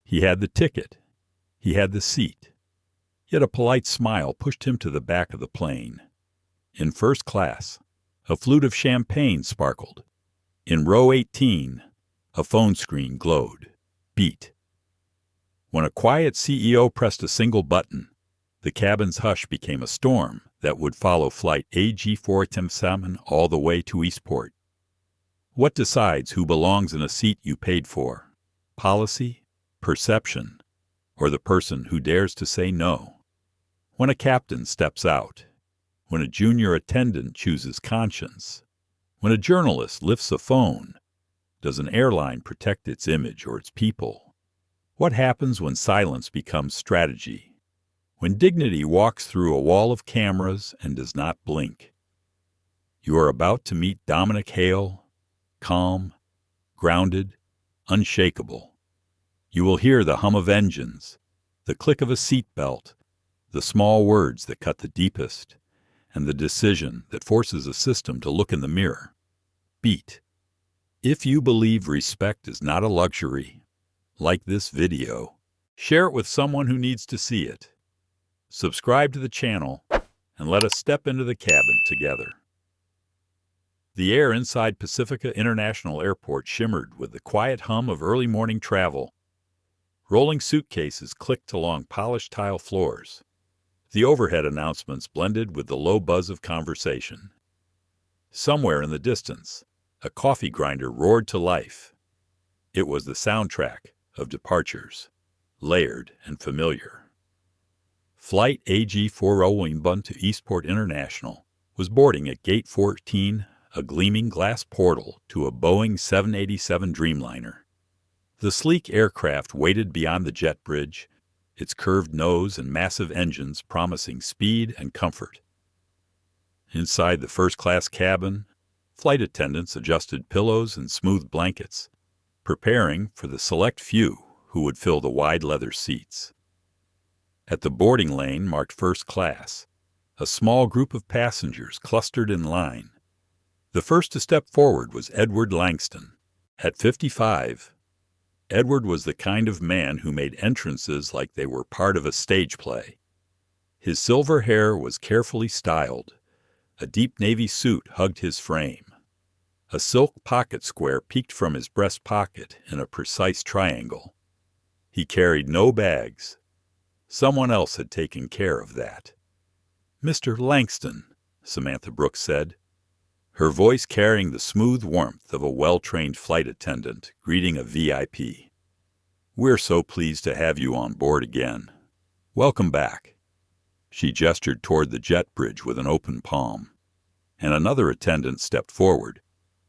He had the ticket. He had the seat. Yet a polite smile pushed him to the back of the plane. In first class, a flute of champagne sparkled. In row 18, a phone screen glowed. Beat. When a quiet CEO pressed a single button, the cabin's hush became a storm that would follow flight AG417 all the way to Eastport. What decides who belongs in a seat you paid for? Policy, perception, or the person who dares to say no? When a captain steps out, when a junior attendant chooses conscience, when a journalist lifts a phone, does an airline protect its image or its people? What happens when silence becomes strategy? When dignity walks through a wall of cameras and does not blink? You are about to meet Dominic Hale, calm, grounded, unshakable. You will hear the hum of engines, the click of a seatbelt, the small words that cut the deepest, and the decision that forces a system to look in the mirror. Beat. If you believe respect is not a luxury, like this video, share it with someone who needs to see it. Subscribe to the channel, and let us step into the cabin together. The air inside Pacifica International Airport shimmered with the quiet hum of early morning travel. Rolling suitcases clicked along polished tile floors. The overhead announcements blended with the low buzz of conversation. Somewhere in the distance, a coffee grinder roared to life. It was the soundtrack of departures, layered and familiar. Flight AG401 to Eastport International was boarding at Gate 14, a gleaming glass portal to a Boeing 787 Dreamliner. The sleek aircraft waited beyond the jet bridge, its curved nose and massive engines promising speed and comfort. Inside the first-class cabin, flight attendants adjusted pillows and smoothed blankets, preparing for the select few who would fill the wide leather seats. At the boarding lane marked first class, a small group of passengers clustered in line. The first to step forward was Edward Langston. At 55, Edward was the kind of man who made entrances like they were part of a stage play. His silver hair was carefully styled. A deep navy suit hugged his frame. A silk pocket square peeked from his breast pocket in a precise triangle. He carried no bags. Someone else had taken care of that. "Mr. Langston," Samantha Brooks said, her voice carrying the smooth warmth of a well-trained flight attendant greeting a VIP. "We're so pleased to have you on board again. Welcome back." She gestured toward the jet bridge with an open palm, and another attendant stepped forward,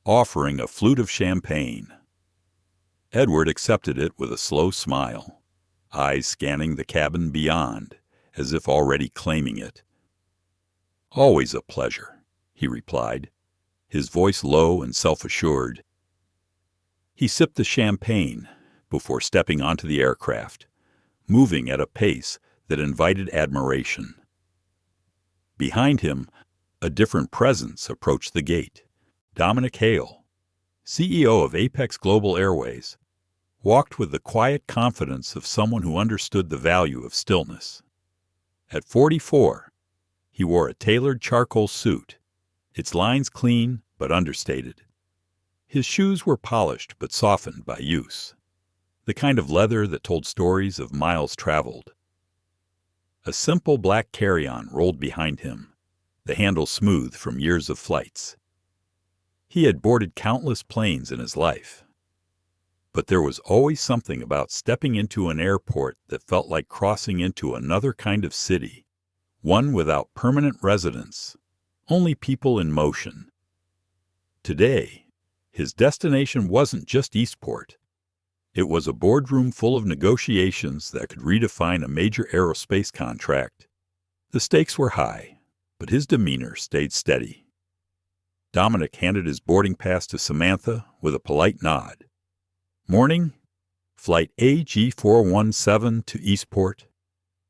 offering a flute of champagne. Edward accepted it with a slow smile, eyes scanning the cabin beyond, as if already claiming it. "Always a pleasure," he replied, his voice low and self-assured. He sipped the champagne before stepping onto the aircraft, moving at a pace that invited admiration. Behind him, a different presence approached the gate. Dominic Hale, CEO of Apex Global Airways, walked with the quiet confidence of someone who understood the value of stillness. At 44, he wore a tailored charcoal suit, its lines clean but understated. His shoes were polished but softened by use, the kind of leather that told stories of miles traveled. A simple black carry-on rolled behind him, the handle smooth from years of flights. He had boarded countless planes in his life, but there was always something about stepping into an airport that felt like crossing into another kind of city, one without permanent residents, only people in motion. Today, his destination wasn't just Eastport. It was a boardroom full of negotiations that could redefine a major aerospace contract. The stakes were high, but his demeanor stayed steady. Dominic handed his boarding pass to Samantha with a polite nod. "Morning, Flight AG417 to Eastport."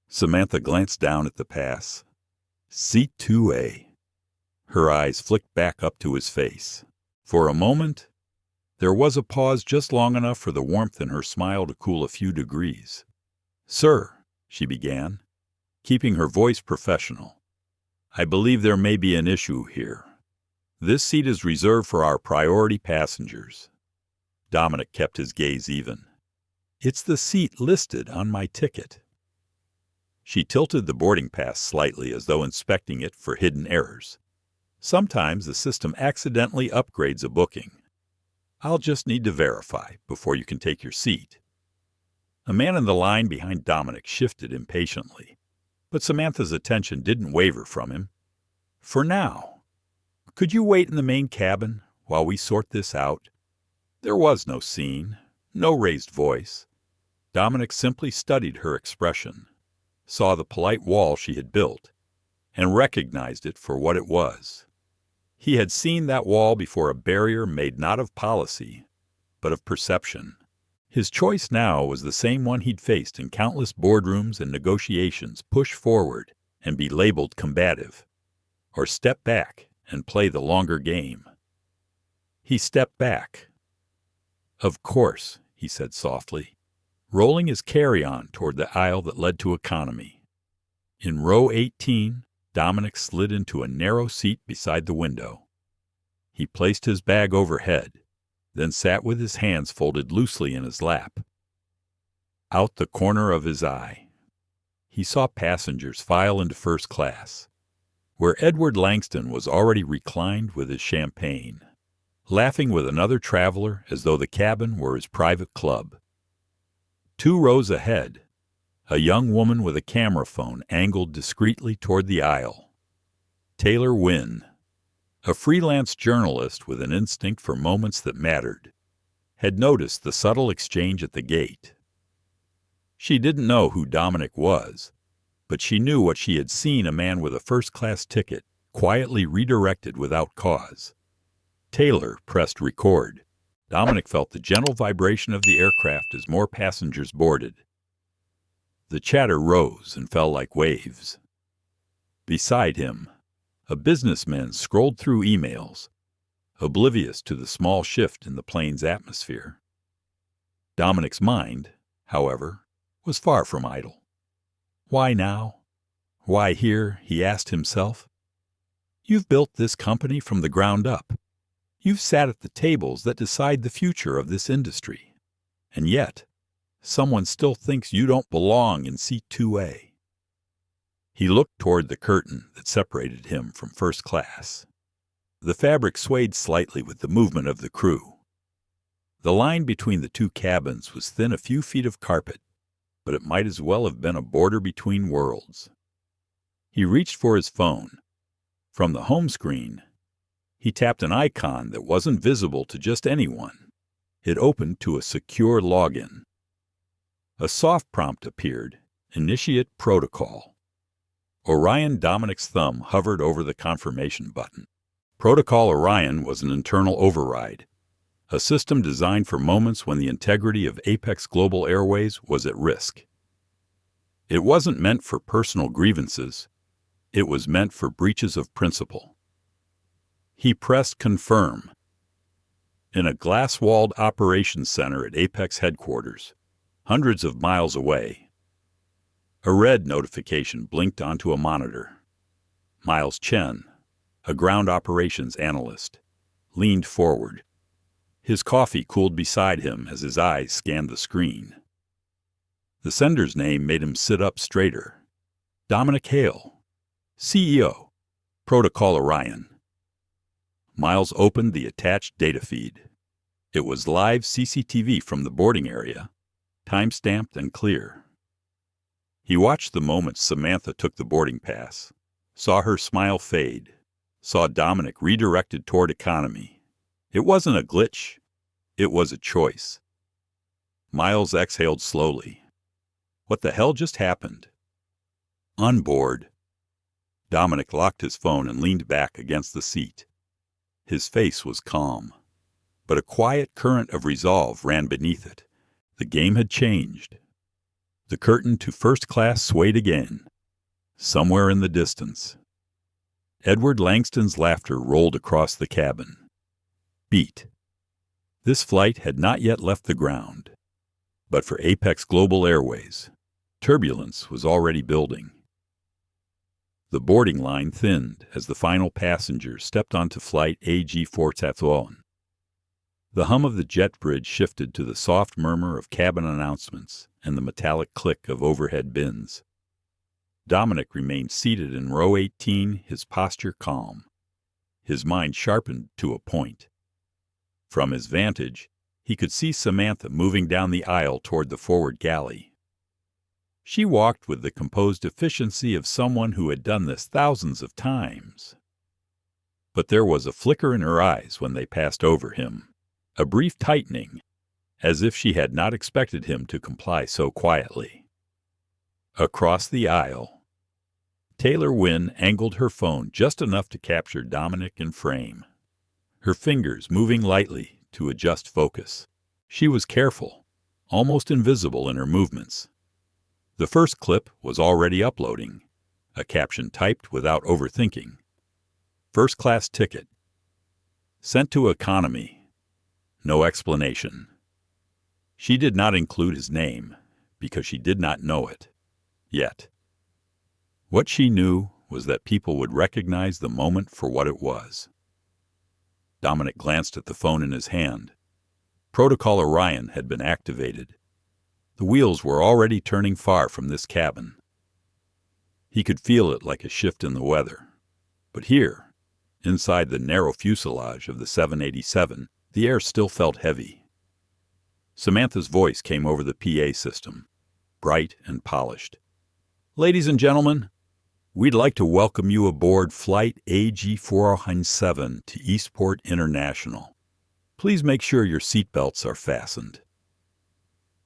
Samantha glanced down at the pass. "Seat 2A. Her eyes flicked back up to his face. For a moment, There was a pause just long enough for the warmth in her smile to cool a few degrees. "Sir," she began, keeping her voice professional, "I believe there may be an issue here. This seat is reserved for our priority passengers." Dominic kept his gaze even. "It's the seat listed on my ticket." She tilted the boarding pass slightly as though inspecting it for hidden errors. Sometimes the system accidentally upgrades a booking. "I'll just need to verify before you can take your seat." A man in the line behind Dominic shifted impatiently, but Samantha's attention didn't waver from him. "For now, could you wait in the main cabin while we sort this out?" There was no scene, no raised voice. Dominic simply studied her expression, saw the polite wall she had built, and recognized it for what it was. He had seen that wall before, a barrier made not of policy, but of perception. His choice now was the same one he'd faced in countless boardrooms and negotiations: push forward and be labeled combative, or step back and play the longer game. He stepped back. "Of course," he said softly, rolling his carry-on toward the aisle that led to economy. In row 18, Dominic slid into a narrow seat beside the window. He placed his bag overhead, then sat with his hands folded loosely in his lap. Out the corner of his eye, he saw passengers file into first class, where Edward Langston was already reclined with his champagne, laughing with another traveler as though the cabin were his private club. 2 rows ahead, a young woman with a camera phone angled discreetly toward the aisle. Taylor Wynn, a freelance journalist with an instinct for moments that mattered, had noticed the subtle exchange at the gate. She didn't know who Dominic was, but she knew what she had seen: a man with a first-class ticket quietly redirected without cause. Taylor pressed record. Dominic felt the gentle vibration of the aircraft as more passengers boarded. The chatter rose and fell like waves. Beside him, a businessman scrolled through emails, oblivious to the small shift in the plane's atmosphere. Dominic's mind, however, was far from idle. Why now? Why here? He asked himself. You've built this company from the ground up. You've sat at the tables that decide the future of this industry. And yet, someone still thinks you don't belong in seat 2A. He looked toward the curtain that separated him from first class. The fabric swayed slightly with the movement of the crew. The line between the 2 cabins was thin, a few feet of carpet, but it might as well have been a border between worlds. He reached for his phone. From the home screen, he tapped an icon that wasn't visible to just anyone. It opened to a secure login. A soft prompt appeared: Initiate Protocol. Orion. Dominic's thumb hovered over the confirmation button. Protocol Orion was an internal override, a system designed for moments when the integrity of Apex Global Airways was at risk. It wasn't meant for personal grievances. It was meant for breaches of principle. He pressed confirm. In a glass-walled operations center at Apex headquarters, hundreds of miles away, a red notification blinked onto a monitor. Miles Chen, a ground operations analyst, leaned forward. His coffee cooled beside him as his eyes scanned the screen. The sender's name made him sit up straighter. Dominic Hale, CEO, Protocol Orion. Miles opened the attached data feed. It was live CCTV from the boarding area, time-stamped and clear. He watched the moment Samantha took the boarding pass, saw her smile fade, saw Dominic redirected toward economy. It wasn't a glitch. It was a choice. Miles exhaled slowly. What the hell just happened? On board. Dominic locked his phone and leaned back against the seat. His face was calm, but a quiet current of resolve ran beneath it. The game had changed. The curtain to first class swayed again. Somewhere in the distance, Edward Langston's laughter rolled across the cabin. Beat. This flight had not yet left the ground, but for Apex Global Airways, turbulence was already building. The boarding line thinned as the final passengers stepped onto flight AG471. The hum of the jet bridge shifted to the soft murmur of cabin announcements and the metallic click of overhead bins. Dominic remained seated in row 18, his posture calm, his mind sharpened to a point. From his vantage, he could see Samantha moving down the aisle toward the forward galley. She walked with the composed efficiency of someone who had done this thousands of times. But there was a flicker in her eyes when they passed over him, a brief tightening, as if she had not expected him to comply so quietly. Across the aisle, Taylor Wynn angled her phone just enough to capture Dominic in frame, her fingers moving lightly to adjust focus. She was careful, almost invisible in her movements. The first clip was already uploading, a caption typed without overthinking. First-class ticket. Sent to economy. No explanation. She did not include his name, because she did not know it. Yet. What she knew was that people would recognize the moment for what it was. Dominic glanced at the phone in his hand. Protocol Orion had been activated. The wheels were already turning far from this cabin. He could feel it like a shift in the weather. But here, inside the narrow fuselage of the 787, the air still felt heavy. Samantha's voice came over the PA system, bright and polished. "Ladies and gentlemen, we'd like to welcome you aboard Flight AG417 to Eastport International. Please make sure your seatbelts are fastened."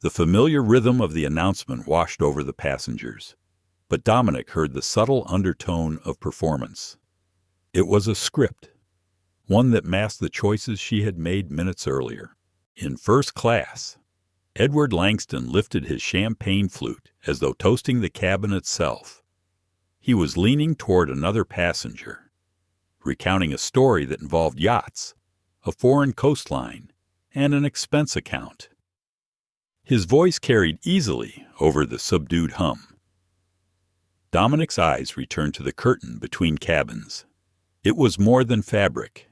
The familiar rhythm of the announcement washed over the passengers, but Dominic heard the subtle undertone of performance. It was a script, one that masked the choices she had made minutes earlier. In first class, Edward Langston lifted his champagne flute as though toasting the cabin itself. He was leaning toward another passenger, recounting a story that involved yachts, a foreign coastline, and an expense account. His voice carried easily over the subdued hum. Dominic's eyes returned to the curtain between cabins. It was more than fabric.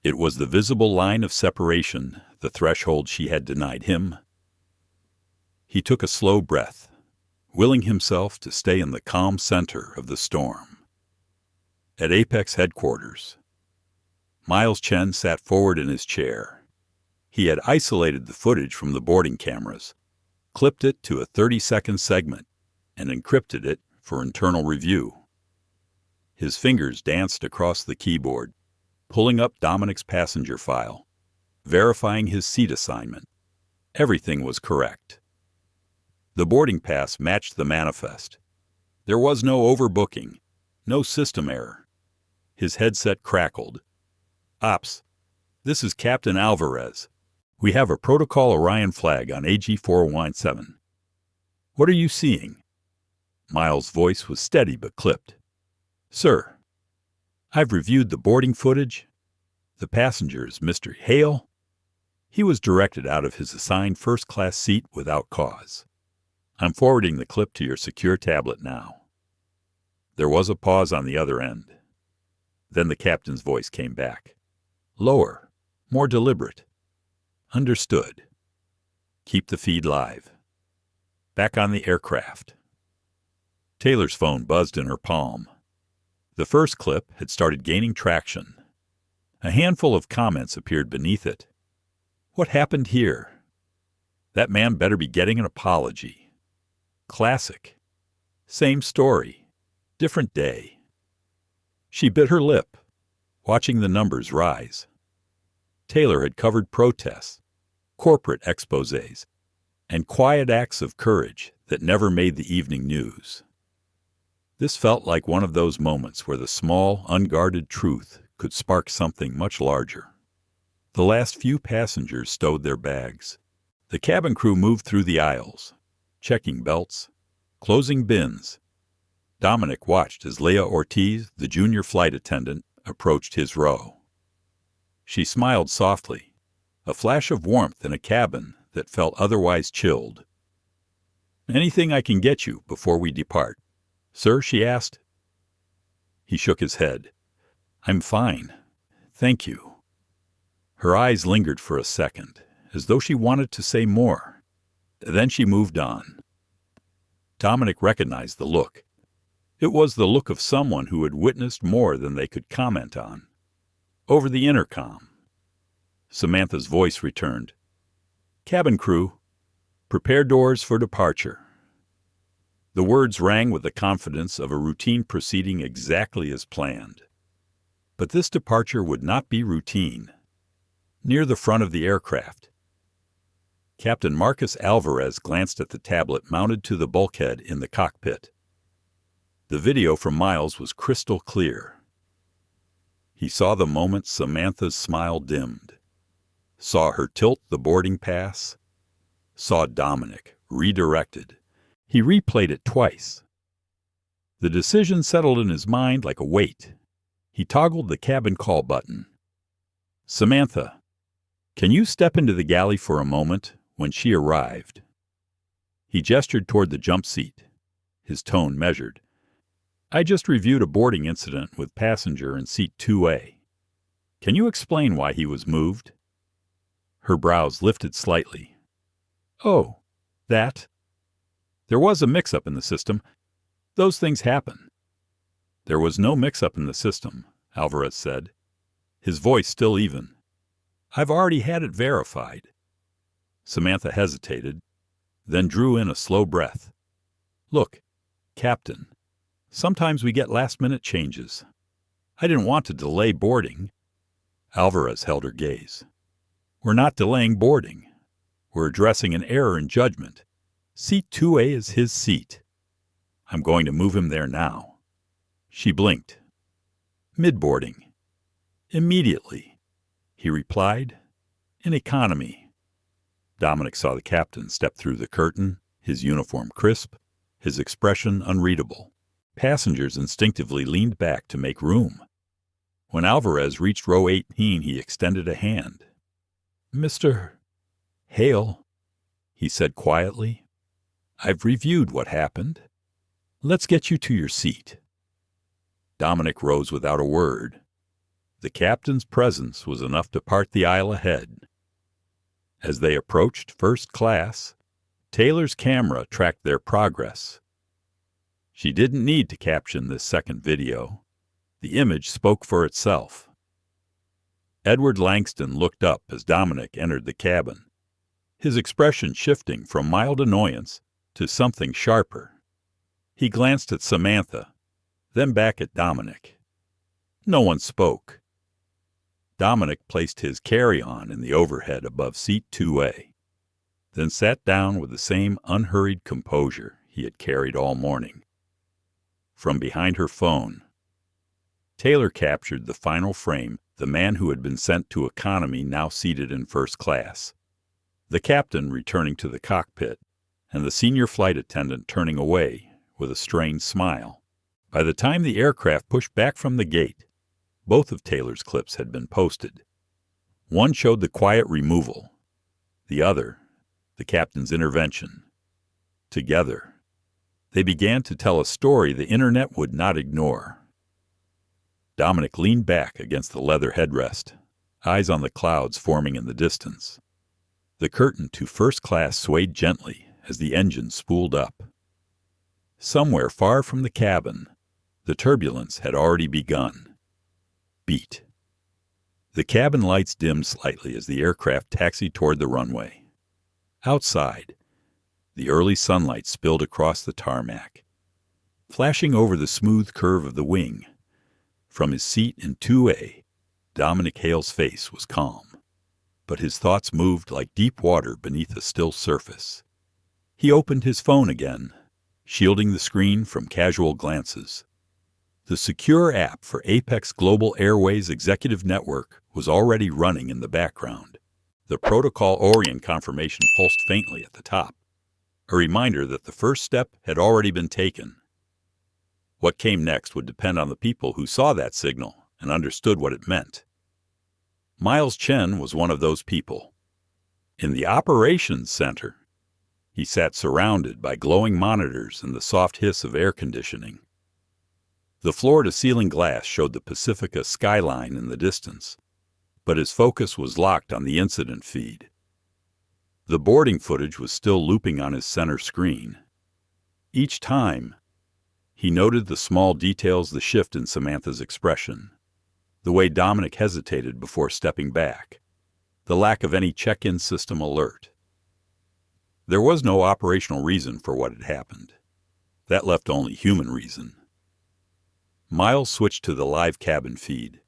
It was the visible line of separation, the threshold she had denied him. He took a slow breath, willing himself to stay in the calm center of the storm. At Apex headquarters, Miles Chen sat forward in his chair. He had isolated the footage from the boarding cameras, clipped it to a 30-second segment, and encrypted it for internal review. His fingers danced across the keyboard, pulling up Dominic's passenger file, verifying his seat assignment. Everything was correct. The boarding pass matched the manifest. There was no overbooking, no system error. His headset crackled. "Ops, this is Captain Alvarez. We have a Protocol Orion flag on AG417. What are you seeing?" Miles' voice was steady but clipped. "Sir, I've reviewed the boarding footage. The passenger is Mr. Hale. He was directed out of his assigned first-class seat without cause. I'm forwarding the clip to your secure tablet now." There was a pause on the other end. Then the captain's voice came back. Lower, more deliberate. "Understood. Keep the feed live." Back on the aircraft. Taylor's phone buzzed in her palm. The first clip had started gaining traction. A handful of comments appeared beneath it. "What happened here? That man better be getting an apology. Classic. Same story. Different day." She bit her lip, watching the numbers rise. Taylor had covered protests, corporate exposés, and quiet acts of courage that never made the evening news. This felt like one of those moments where the small, unguarded truth could spark something much larger. The last few passengers stowed their bags. The cabin crew moved through the aisles, checking belts, closing bins. Dominic watched as Leah Ortiz, the junior flight attendant, approached his row. She smiled softly, a flash of warmth in a cabin that felt otherwise chilled. "Anything I can get you before we depart, sir?" she asked. He shook his head. "I'm fine. Thank you." Her eyes lingered for a second, as though she wanted to say more. Then she moved on. Dominic recognized the look. It was the look of someone who had witnessed more than they could comment on. Over the intercom, Samantha's voice returned. "Cabin crew, prepare doors for departure." The words rang with the confidence of a routine proceeding exactly as planned. But this departure would not be routine. Near the front of the aircraft, Captain Marcus Alvarez glanced at the tablet mounted to the bulkhead in the cockpit. The video from Miles was crystal clear. He saw the moment Samantha's smile dimmed, saw her tilt the boarding pass, saw Dominic redirected. He replayed it twice. The decision settled in his mind like a weight. He toggled the cabin call button. "Samantha, can you step into the galley for a moment?" When she arrived, he gestured toward the jump seat, his tone measured. "I just reviewed a boarding incident with passenger in seat 2A. Can you explain why he was moved?" Her brows lifted slightly. "Oh, that? There was a mix-up in the system. Those things happen." "There was no mix-up in the system," Alvarez said, his voice still even. "I've already had it verified." Samantha hesitated, then drew in a slow breath. "Look, Captain, sometimes we get last-minute changes. I didn't want to delay boarding." Alvarez held her gaze. "We're not delaying boarding. We're addressing an error in judgment. Seat 2A is his seat. I'm going to move him there now." She blinked. "Mid-boarding." "Immediately," he replied. "In economy." Dominic saw the captain step through the curtain, his uniform crisp, his expression unreadable. Passengers instinctively leaned back to make room. When Alvarez reached row 18, he extended a hand. "Mr. Hale," he said quietly, "I've reviewed what happened. Let's get you to your seat." Dominic rose without a word. The captain's presence was enough to part the aisle ahead. As they approached first class, Taylor's camera tracked their progress. She didn't need to caption this second video. The image spoke for itself. Edward Langston looked up as Dominic entered the cabin, his expression shifting from mild annoyance to something sharper. He glanced at Samantha, then back at Dominic. No one spoke. Dominic placed his carry-on in the overhead above seat 2A, then sat down with the same unhurried composure he had carried all morning. From behind her phone, Taylor captured the final frame, the man who had been sent to economy now seated in first class, the captain returning to the cockpit, and the senior flight attendant turning away with a strained smile. By the time the aircraft pushed back from the gate, both of Taylor's clips had been posted. One showed the quiet removal, the other, the captain's intervention. Together, they began to tell a story the internet would not ignore. Dominic leaned back against the leather headrest, eyes on the clouds forming in the distance. The curtain to first class swayed gently as the engine spooled up. Somewhere far from the cabin, the turbulence had already begun. Beat. The cabin lights dimmed slightly as the aircraft taxied toward the runway. Outside, the early sunlight spilled across the tarmac, flashing over the smooth curve of the wing. From his seat in 2A, Dominic Hale's face was calm, but his thoughts moved like deep water beneath a still surface. He opened his phone again, shielding the screen from casual glances. The secure app for Apex Global Airways Executive Network was already running in the background. The protocol Orion confirmation pulsed faintly at the top, a reminder that the first step had already been taken. What came next would depend on the people who saw that signal and understood what it meant. Miles Chen was one of those people. In the operations center, he sat surrounded by glowing monitors and the soft hiss of air conditioning. The floor-to-ceiling glass showed the Pacifica skyline in the distance, but his focus was locked on the incident feed. The boarding footage was still looping on his center screen. Each time, he noted the small details, the shift in Samantha's expression, the way Dominic hesitated before stepping back, the lack of any check-in system alert. There was no operational reason for what had happened. That left only human reason. Miles switched to the live cabin feed.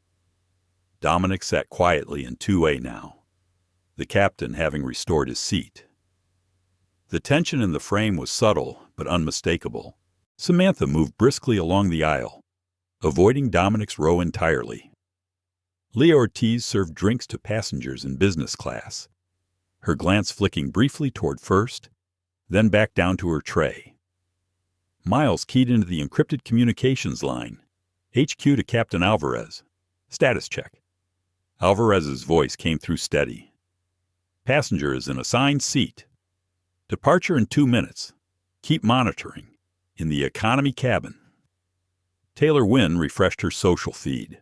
Dominic sat quietly in 2A now, the captain having restored his seat. The tension in the frame was subtle but unmistakable. Samantha moved briskly along the aisle, avoiding Dominic's row entirely. Leah Ortiz served drinks to passengers in business class, her glance flicking briefly toward first, then back down to her tray. Miles keyed into the encrypted communications line. HQ to Captain Alvarez. Status check. Alvarez's voice came through steady. Passenger is in assigned seat. Departure in 2 minutes. Keep monitoring. In the economy cabin. Taylor Wynn refreshed her social feed.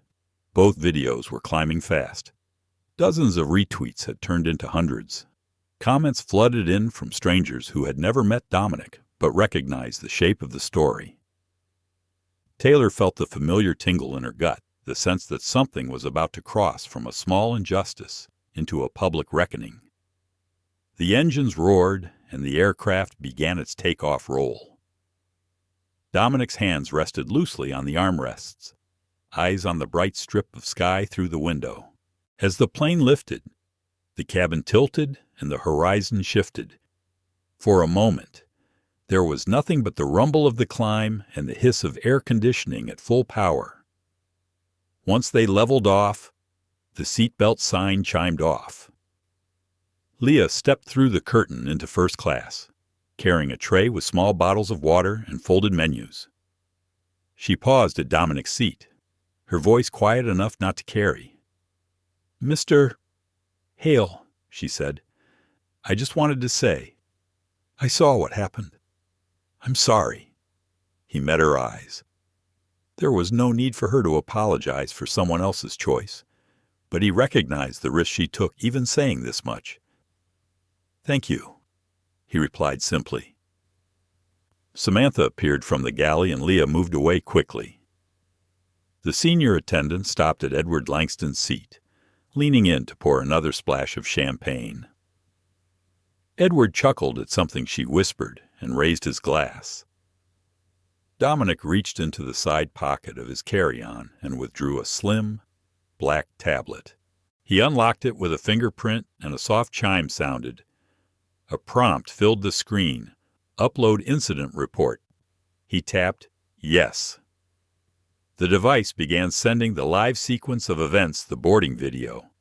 Both videos were climbing fast. Dozens of retweets had turned into hundreds. Comments flooded in from strangers who had never met Dominic but recognized the shape of the story. Taylor felt the familiar tingle in her gut, the sense that something was about to cross from a small injustice into a public reckoning. The engines roared, and the aircraft began its takeoff roll. Dominic's hands rested loosely on the armrests, eyes on the bright strip of sky through the window. As the plane lifted, the cabin tilted and the horizon shifted. For a moment, there was nothing but the rumble of the climb and the hiss of air conditioning at full power. Once they leveled off, the seatbelt sign chimed off. Leah stepped through the curtain into first class, carrying a tray with small bottles of water and folded menus. She paused at Dominic's seat, her voice quiet enough not to carry. "Mr. Hale," she said, "I just wanted to say, I saw what happened. I'm sorry." He met her eyes. There was no need for her to apologize for someone else's choice, but he recognized the risk she took even saying this much. "Thank you," he replied simply. Samantha appeared from the galley and Leah moved away quickly. The senior attendant stopped at Edward Langston's seat, leaning in to pour another splash of champagne. Edward chuckled at something she whispered and raised his glass. Dominic reached into the side pocket of his carry-on and withdrew a slim, black tablet. He unlocked it with a fingerprint and a soft chime sounded. A prompt filled the screen. Upload incident report. He tapped yes. The device began sending the live sequence of events, the boarding video,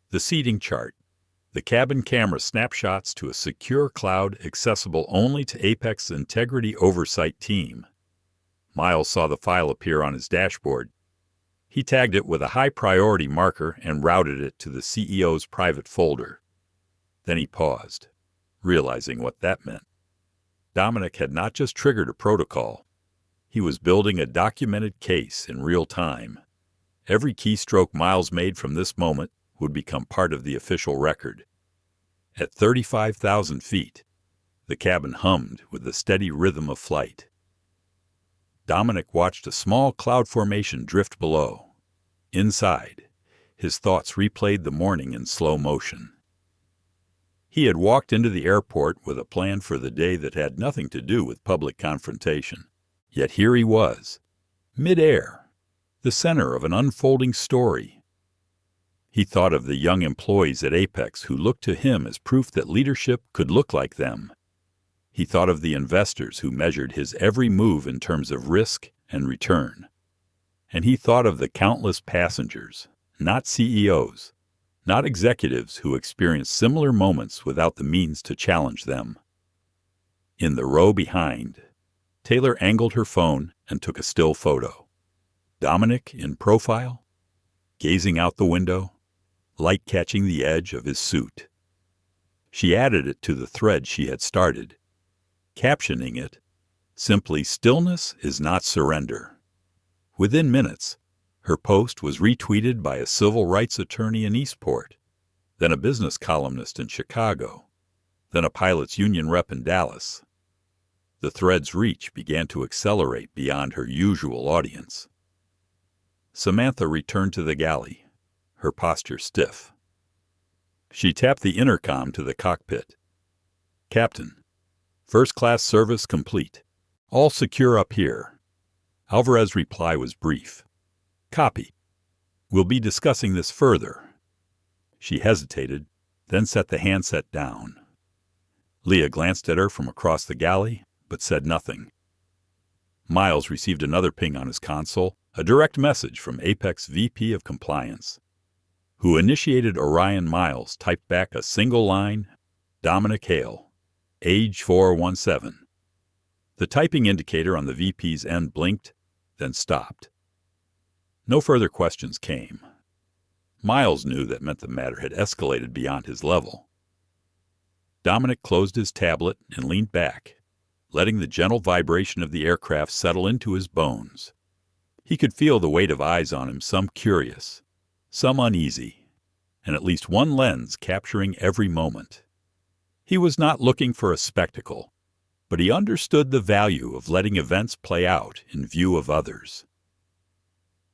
the seating chart, the cabin camera snapshots to a secure cloud accessible only to Apex Integrity Oversight Team. Miles saw the file appear on his dashboard. He tagged it with a high-priority marker and routed it to the CEO's private folder. Then he paused, realizing what that meant. Dominic had not just triggered a protocol. He was building a documented case in real time. Every keystroke Miles made from this moment would become part of the official record. At 35,000 feet, the cabin hummed with the steady rhythm of flight. Dominic watched a small cloud formation drift below. Inside, his thoughts replayed the morning in slow motion. He had walked into the airport with a plan for the day that had nothing to do with public confrontation. Yet here he was, mid-air, the center of an unfolding story. He thought of the young employees at Apex who looked to him as proof that leadership could look like them. He thought of the investors who measured his every move in terms of risk and return. And he thought of the countless passengers, not CEOs, not executives who experienced similar moments without the means to challenge them. In the row behind, Taylor angled her phone and took a still photo. Dominic in profile, gazing out the window, light catching the edge of his suit. She added it to the thread she had started, captioning it, simply "Stillness is not surrender." Within minutes, her post was retweeted by a civil rights attorney in Eastport, then a business columnist in Chicago, then a pilots union rep in Dallas. The thread's reach began to accelerate beyond her usual audience. Samantha returned to the galley, her posture stiff. She tapped the intercom to the cockpit. "Captain, first-class service complete. All secure up here." Alvarez's reply was brief. "Copy. We'll be discussing this further." She hesitated, then set the handset down. Leah glanced at her from across the galley, but said nothing. Miles received another ping on his console, a direct message from Apex VP of Compliance. Who initiated Orion Miles typed back a single line, "Dominic Hale, age 417. The typing indicator on the VP's end blinked, then stopped. No further questions came. Miles knew that meant the matter had escalated beyond his level. Dominic closed his tablet and leaned back, letting the gentle vibration of the aircraft settle into his bones. He could feel the weight of eyes on him, some curious, some uneasy, and at least one lens capturing every moment. He was not looking for a spectacle, but he understood the value of letting events play out in view of others.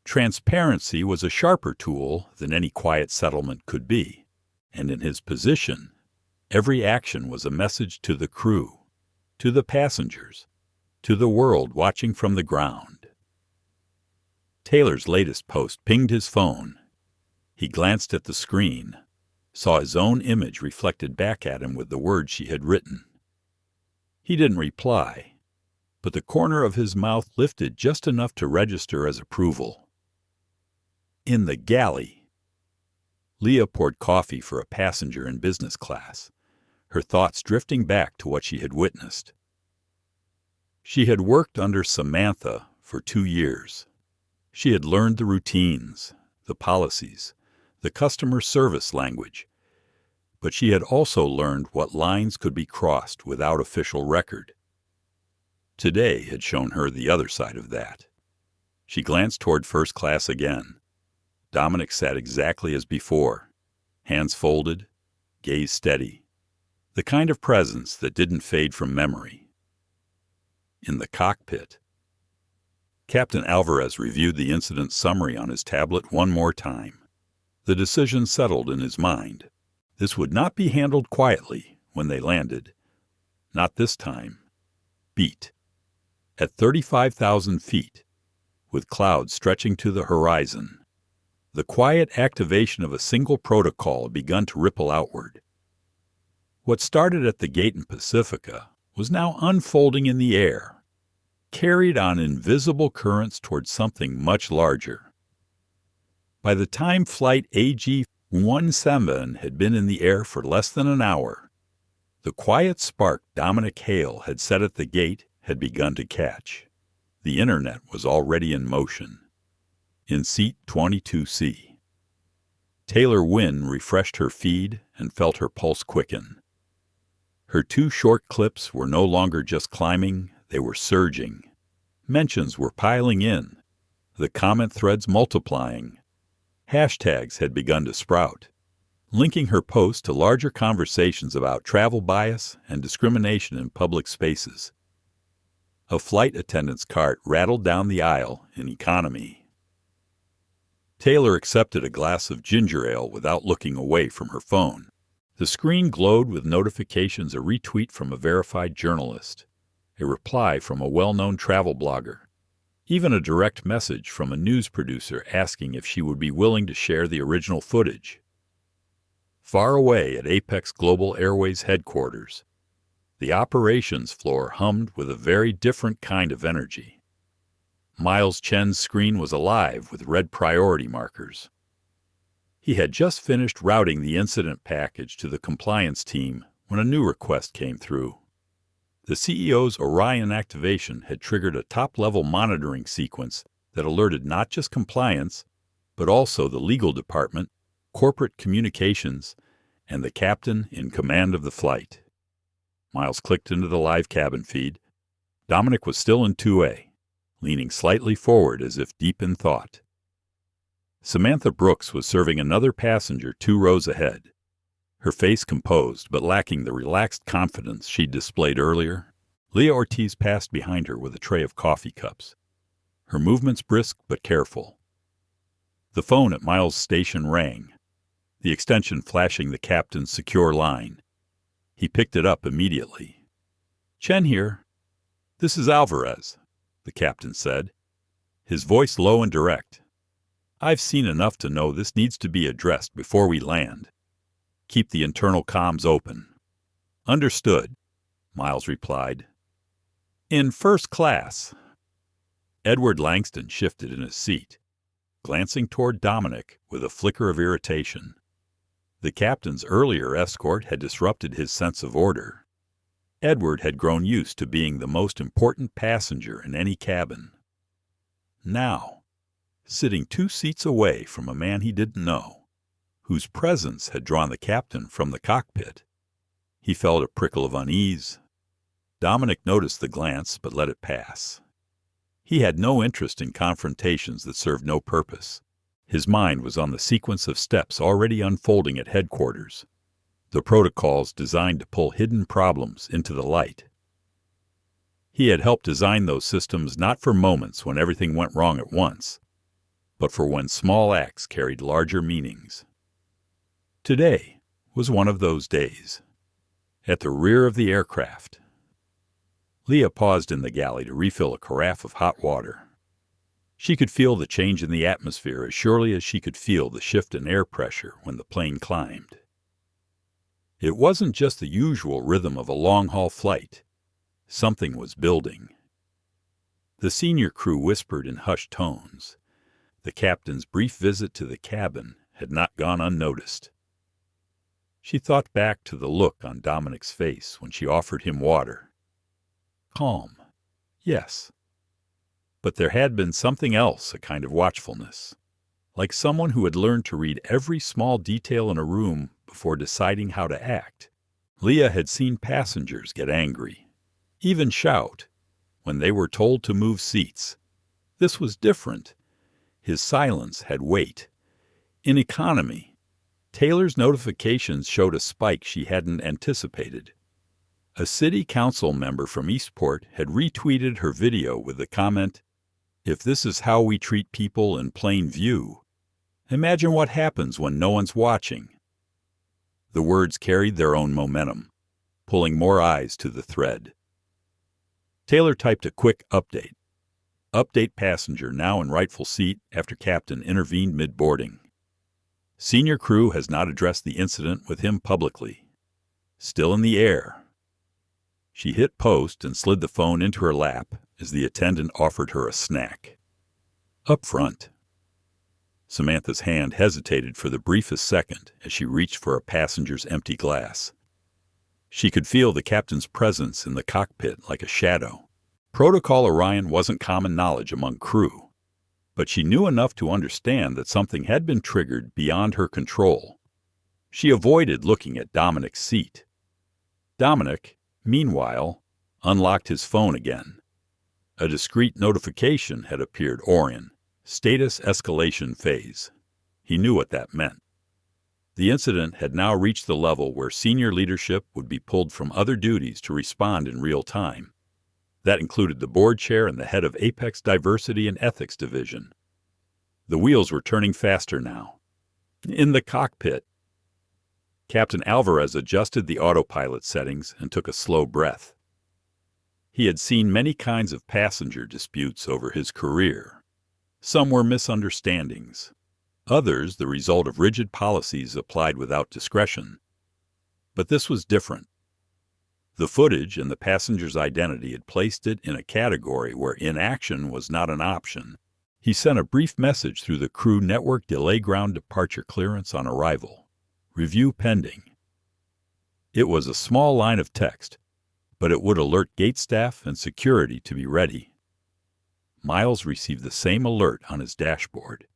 Transparency was a sharper tool than any quiet settlement could be, and in his position, every action was a message to the crew, to the passengers, to the world watching from the ground. Taylor's latest post pinged his phone. He glanced at the screen, saw his own image reflected back at him with the words she had written. He didn't reply, but the corner of his mouth lifted just enough to register as approval. In the galley. Leah poured coffee for a passenger in business class, her thoughts drifting back to what she had witnessed. She had worked under Samantha for 2 years. She had learned the routines, the policies, the customer service language, but she had also learned what lines could be crossed without official record. Today had shown her the other side of that. She glanced toward first class again. Dominic sat exactly as before, hands folded, gaze steady, the kind of presence that didn't fade from memory. In the cockpit, Captain Alvarez reviewed the incident summary on his tablet one more time. The decision settled in his mind. This would not be handled quietly when they landed. Not this time. Beat. At 35,000 feet, with clouds stretching to the horizon, the quiet activation of a single protocol had begun to ripple outward. What started at the gate in Pacifica was now unfolding in the air, carried on invisible currents toward something much larger. By the time flight AG-17 had been in the air for less than an hour, the quiet spark Dominic Hale had set at the gate had begun to catch. The internet was already in motion. In seat 22C. Taylor Wynn refreshed her feed and felt her pulse quicken. Her 2 short clips were no longer just climbing, they were surging. Mentions were piling in, the comment threads multiplying. Hashtags had begun to sprout, linking her post to larger conversations about travel bias and discrimination in public spaces. A flight attendant's cart rattled down the aisle in economy. Taylor accepted a glass of ginger ale without looking away from her phone. The screen glowed with notifications: a retweet from a verified journalist, a reply from a well-known travel blogger, even a direct message from a news producer asking if she would be willing to share the original footage. Far away at Apex Global Airways headquarters, the operations floor hummed with a very different kind of energy. Miles Chen's screen was alive with red priority markers. He had just finished routing the incident package to the compliance team when a new request came through. The CEO's Orion activation had triggered a top-level monitoring sequence that alerted not just compliance, but also the legal department, corporate communications, and the captain in command of the flight. Miles clicked into the live cabin feed. Dominic was still in 2A, leaning slightly forward as if deep in thought. Samantha Brooks was serving another passenger 2 rows ahead, her face composed but lacking the relaxed confidence she'd displayed earlier. Leah Ortiz passed behind her with a tray of coffee cups, her movements brisk but careful. The phone at Miles' station rang, the extension flashing the captain's secure line. He picked it up immediately. "Chen here. This is Alvarez," the captain said, his voice low and direct. "I've seen enough to know this needs to be addressed before we land. Keep the internal comms open." "Understood," Miles replied. "In first class." Edward Langston shifted in his seat, glancing toward Dominic with a flicker of irritation. The captain's earlier escort had disrupted his sense of order. Edward had grown used to being the most important passenger in any cabin. Now, sitting 2 seats away from a man he didn't know, whose presence had drawn the captain from the cockpit, he felt a prickle of unease. Dominic noticed the glance but let it pass. He had no interest in confrontations that served no purpose. His mind was on the sequence of steps already unfolding at headquarters, the protocols designed to pull hidden problems into the light. He had helped design those systems not for moments when everything went wrong at once, but for when small acts carried larger meanings. Today was one of those days. At the rear of the aircraft, Leah paused in the galley to refill a carafe of hot water. She could feel the change in the atmosphere as surely as she could feel the shift in air pressure when the plane climbed. It wasn't just the usual rhythm of a long-haul flight. Something was building. The senior crew whispered in hushed tones. The captain's brief visit to the cabin had not gone unnoticed. She thought back to the look on Dominic's face when she offered him water. Calm, yes. But there had been something else, a kind of watchfulness, like someone who had learned to read every small detail in a room before deciding how to act. Leah had seen passengers get angry, even shout, when they were told to move seats. This was different. His silence had weight. In economy, Taylor's notifications showed a spike she hadn't anticipated. A city council member from Eastport had retweeted her video with the comment, "If this is how we treat people in plain view, imagine what happens when no one's watching." The words carried their own momentum, pulling more eyes to the thread. Taylor typed a quick update. Update passenger now in rightful seat after captain intervened mid-boarding. Senior crew has not addressed the incident with him publicly. Still in the air. She hit post and slid the phone into her lap as the attendant offered her a snack. Up front. Samantha's hand hesitated for the briefest second as she reached for a passenger's empty glass. She could feel the captain's presence in the cockpit like a shadow. Protocol Orion wasn't common knowledge among crew, but she knew enough to understand that something had been triggered beyond her control. She avoided looking at Dominic's seat. Dominic, meanwhile, unlocked his phone again. A discreet notification had appeared: Orion, status escalation phase. He knew what that meant. The incident had now reached the level where senior leadership would be pulled from other duties to respond in real time. That included the board chair and the head of Apex Diversity and Ethics Division. The wheels were turning faster now. In the cockpit, Captain Alvarez adjusted the autopilot settings and took a slow breath. He had seen many kinds of passenger disputes over his career. Some were misunderstandings, others the result of rigid policies applied without discretion. But this was different. The footage and the passenger's identity had placed it in a category where inaction was not an option. He sent a brief message through the crew network: delay ground departure clearance on arrival. Review pending. It was a small line of text, but it would alert gate staff and security to be ready. Miles received the same alert on his dashboard.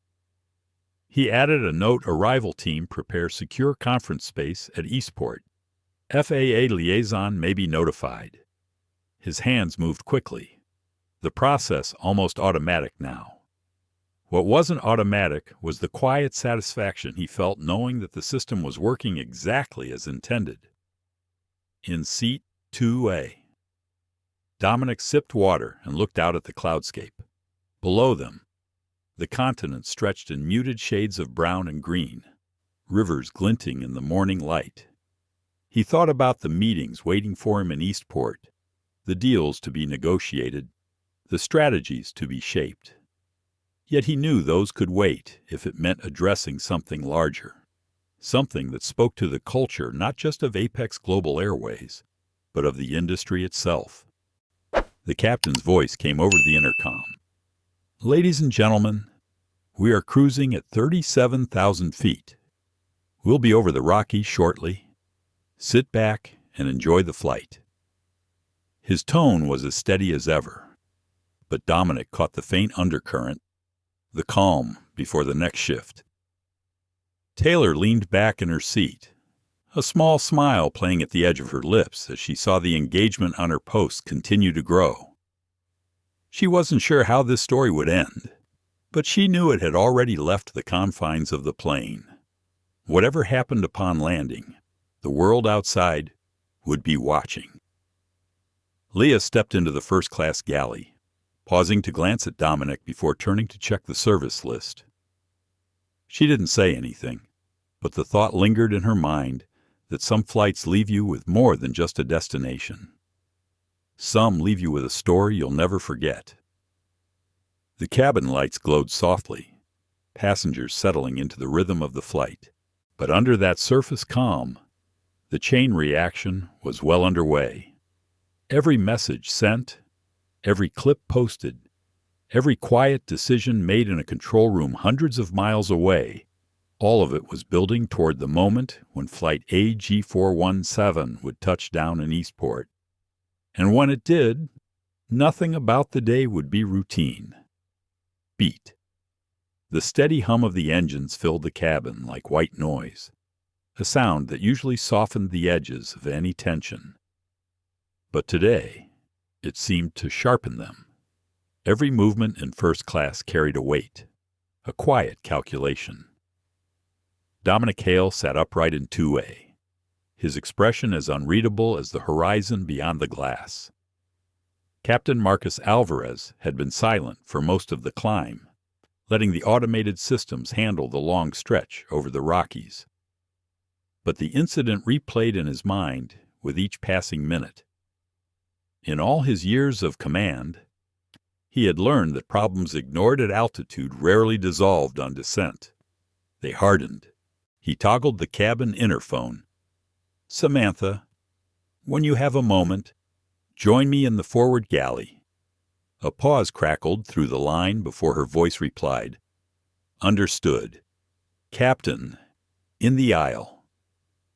He added a note: arrival team prepare secure conference space at Eastport. FAA liaison may be notified. His hands moved quickly. The process almost automatic now. What wasn't automatic was the quiet satisfaction he felt knowing that the system was working exactly as intended. In seat 2A. Dominic sipped water and looked out at the cloudscape. Below them, the continent stretched in muted shades of brown and green, rivers glinting in the morning light. He thought about the meetings waiting for him in Eastport, the deals to be negotiated, the strategies to be shaped. Yet he knew those could wait if it meant addressing something larger, something that spoke to the culture not just of Apex Global Airways, but of the industry itself. The captain's voice came over the intercom. Ladies and gentlemen, we are cruising at 37,000 feet. We'll be over the Rockies shortly. Sit back and enjoy the flight. His tone was as steady as ever, but Dominic caught the faint undercurrent, the calm before the next shift. Taylor leaned back in her seat, a small smile playing at the edge of her lips as she saw the engagement on her post continue to grow. She wasn't sure how this story would end, but she knew it had already left the confines of the plane. Whatever happened upon landing, the world outside would be watching. Leah stepped into the first-class galley, pausing to glance at Dominic before turning to check the service list. She didn't say anything, but the thought lingered in her mind that some flights leave you with more than just a destination. Some leave you with a story you'll never forget. The cabin lights glowed softly, passengers settling into the rhythm of the flight. But under that surface calm, the chain reaction was well underway. Every message sent, every clip posted, every quiet decision made in a control room hundreds of miles away, all of it was building toward the moment when Flight AG417 would touch down in Eastport. And when it did, nothing about the day would be routine. Beat. The steady hum of the engines filled the cabin like white noise, a sound that usually softened the edges of any tension. But today, it seemed to sharpen them. Every movement in first class carried a weight, a quiet calculation. Dominic Hale sat upright in 2A, his expression as unreadable as the horizon beyond the glass. Captain Marcus Alvarez had been silent for most of the climb, letting the automated systems handle the long stretch over the Rockies. But the incident replayed in his mind with each passing minute. In all his years of command, he had learned that problems ignored at altitude rarely dissolved on descent. They hardened. He toggled the cabin interphone. Samantha, when you have a moment, join me in the forward galley. A pause crackled through the line before her voice replied. Understood. Captain, in the aisle.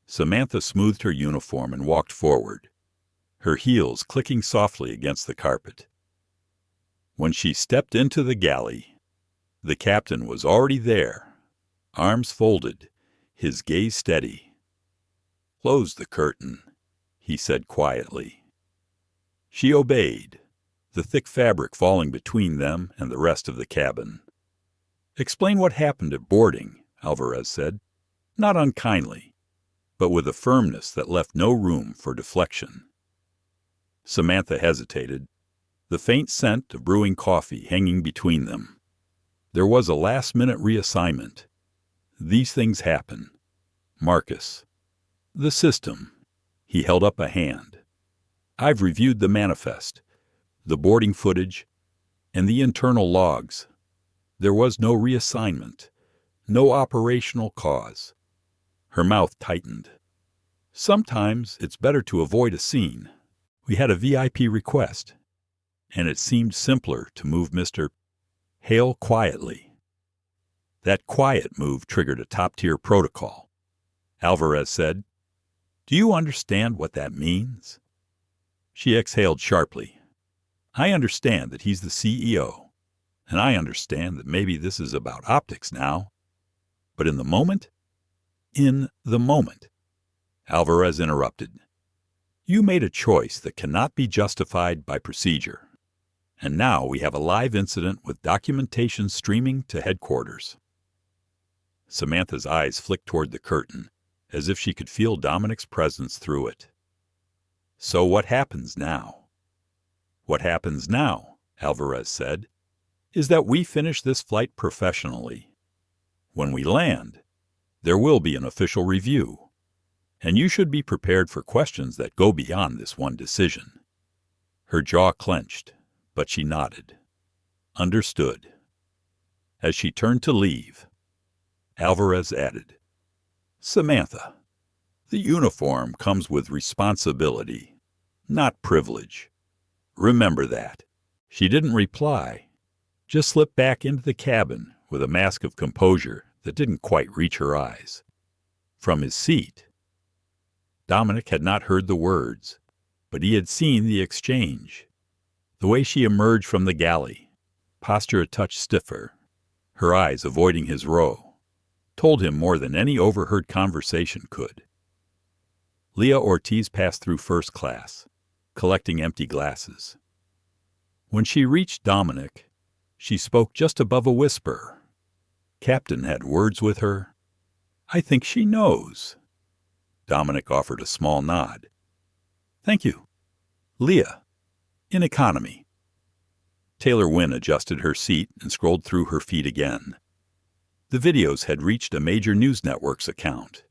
Samantha smoothed her uniform and walked forward, her heels clicking softly against the carpet. When she stepped into the galley, the captain was already there, arms folded, his gaze steady. Close the curtain, he said quietly. She obeyed, the thick fabric falling between them and the rest of the cabin. Explain what happened at boarding, Alvarez said, not unkindly, but with a firmness that left no room for deflection. Samantha hesitated, the faint scent of brewing coffee hanging between them. There was a last-minute reassignment. These things happen. Marcus. The system. He held up a hand. I've reviewed the manifest, the boarding footage, and the internal logs. There was no reassignment, no operational cause. Her mouth tightened. Sometimes it's better to avoid a scene. We had a VIP request, and it seemed simpler to move Mr. Hale quietly. That quiet move triggered a top-tier protocol. Alvarez said, Do you understand what that means? She exhaled sharply. I understand that he's the CEO, and I understand that maybe this is about optics now. But in the moment, Alvarez interrupted. You made a choice that cannot be justified by procedure. And now we have a live incident with documentation streaming to headquarters. Samantha's eyes flicked toward the curtain, as if she could feel Dominic's presence through it. So what happens now? What happens now, Alvarez said, is that we finish this flight professionally. When we land, there will be an official review, and you should be prepared for questions that go beyond this one decision. Her jaw clenched, but she nodded. Understood. As she turned to leave, Alvarez added, Samantha, the uniform comes with responsibility, not privilege. Remember that. She didn't reply, just slipped back into the cabin with a mask of composure that didn't quite reach her eyes. From his seat, Dominic had not heard the words, but he had seen the exchange. The way she emerged from the galley, posture a touch stiffer, her eyes avoiding his row, told him more than any overheard conversation could. Leah Ortiz passed through first class, collecting empty glasses. When she reached Dominic, she spoke just above a whisper. Captain had words with her. I think she knows. Dominic offered a small nod. Thank you. Leah, in economy. Taylor Wynn adjusted her seat and scrolled through her feed again. The videos had reached a major news network's account.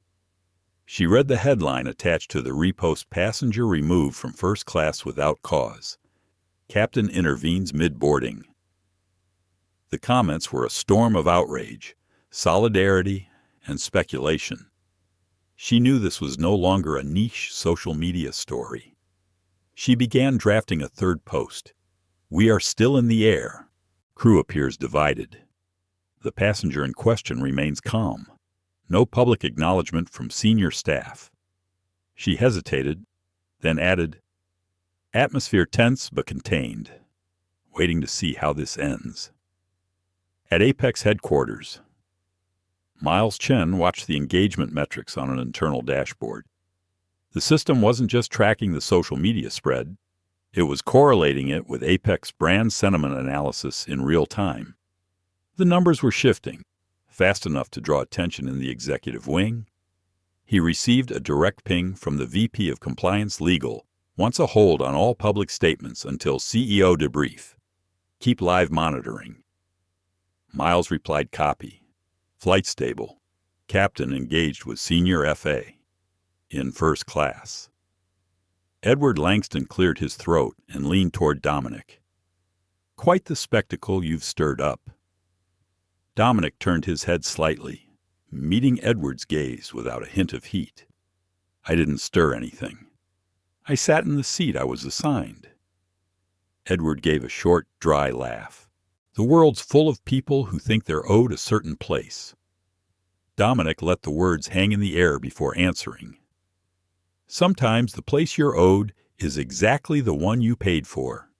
She read the headline attached to the repost passenger removed from first class without cause. Captain intervenes mid-boarding. The comments were a storm of outrage, solidarity, and speculation. She knew this was no longer a niche social media story. She began drafting a third post. We are still in the air. Crew appears divided. The passenger in question remains calm. No public acknowledgement from senior staff. She hesitated, then added, atmosphere tense but contained, waiting to see how this ends. At Apex headquarters, Miles Chen watched the engagement metrics on an internal dashboard. The system wasn't just tracking the social media spread, it was correlating it with Apex brand sentiment analysis in real time. The numbers were shifting, fast enough to draw attention in the executive wing. He received a direct ping from the VP of Compliance Legal, wants a hold on all public statements until CEO debrief. Keep live monitoring. Miles replied copy. Flight stable. Captain engaged with senior FA. In first class. Edward Langston cleared his throat and leaned toward Dominic. Quite the spectacle you've stirred up. Dominic turned his head slightly, meeting Edward's gaze without a hint of heat. I didn't stir anything. I sat in the seat I was assigned. Edward gave a short, dry laugh. The world's full of people who think they're owed a certain place. Dominic let the words hang in the air before answering. Sometimes the place you're owed is exactly the one you paid for.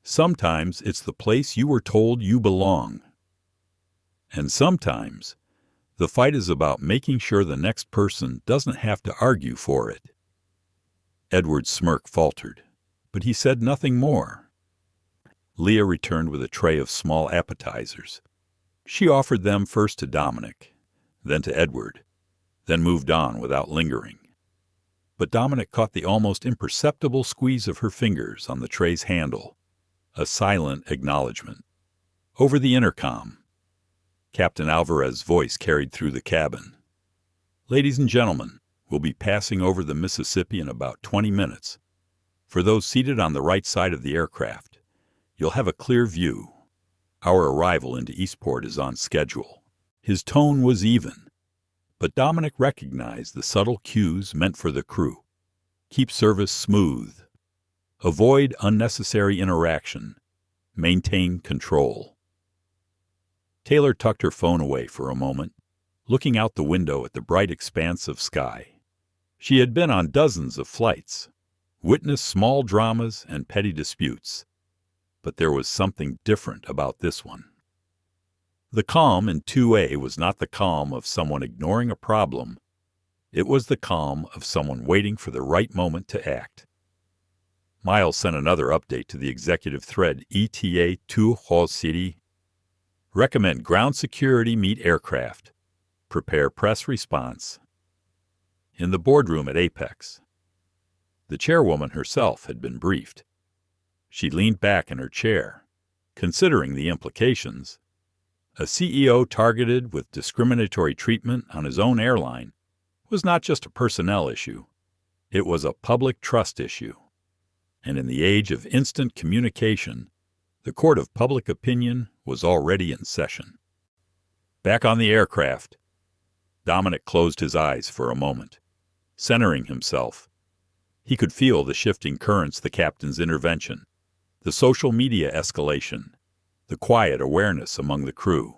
Sometimes it's the place you were told you belong. And sometimes the fight is about making sure the next person doesn't have to argue for it. Edward's smirk faltered, but he said nothing more. Leah returned with a tray of small appetizers. She offered them first to Dominic, then to Edward, then moved on without lingering. But Dominic caught the almost imperceptible squeeze of her fingers on the tray's handle, a silent acknowledgement. Over the intercom, Captain Alvarez's voice carried through the cabin. Ladies and gentlemen, we'll be passing over the Mississippi in about 20 minutes. For those seated on the right side of the aircraft, you'll have a clear view. Our arrival into Eastport is on schedule. His tone was even, but Dominic recognized the subtle cues meant for the crew. Keep service smooth. Avoid unnecessary interaction. Maintain control. Taylor tucked her phone away for a moment, looking out the window at the bright expanse of sky. She had been on dozens of flights, witnessed small dramas and petty disputes, but there was something different about this one. The calm in 2A was not the calm of someone ignoring a problem. It was the calm of someone waiting for the right moment to act. Miles sent another update to the executive thread ETA 2 Hall City. Recommend ground security meet aircraft. Prepare press response. In the boardroom at Apex, the chairwoman herself had been briefed. She leaned back in her chair, considering the implications. A CEO targeted with discriminatory treatment on his own airline was not just a personnel issue. It was a public trust issue. And in the age of instant communication, the court of public opinion was already in session. Back on the aircraft, Dominic closed his eyes for a moment, centering himself. He could feel the shifting currents, the captain's intervention, the social media escalation, the quiet awareness among the crew.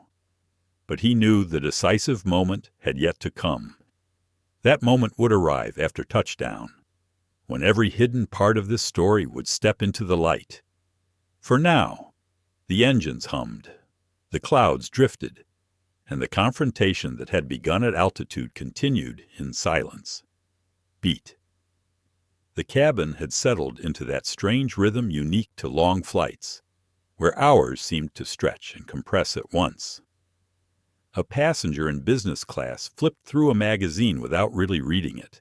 But he knew the decisive moment had yet to come. That moment would arrive after touchdown, when every hidden part of this story would step into the light. For now, the engines hummed, the clouds drifted, and the confrontation that had begun at altitude continued in silence. Beat. The cabin had settled into that strange rhythm unique to long flights, where hours seemed to stretch and compress at once. A passenger in business class flipped through a magazine without really reading it.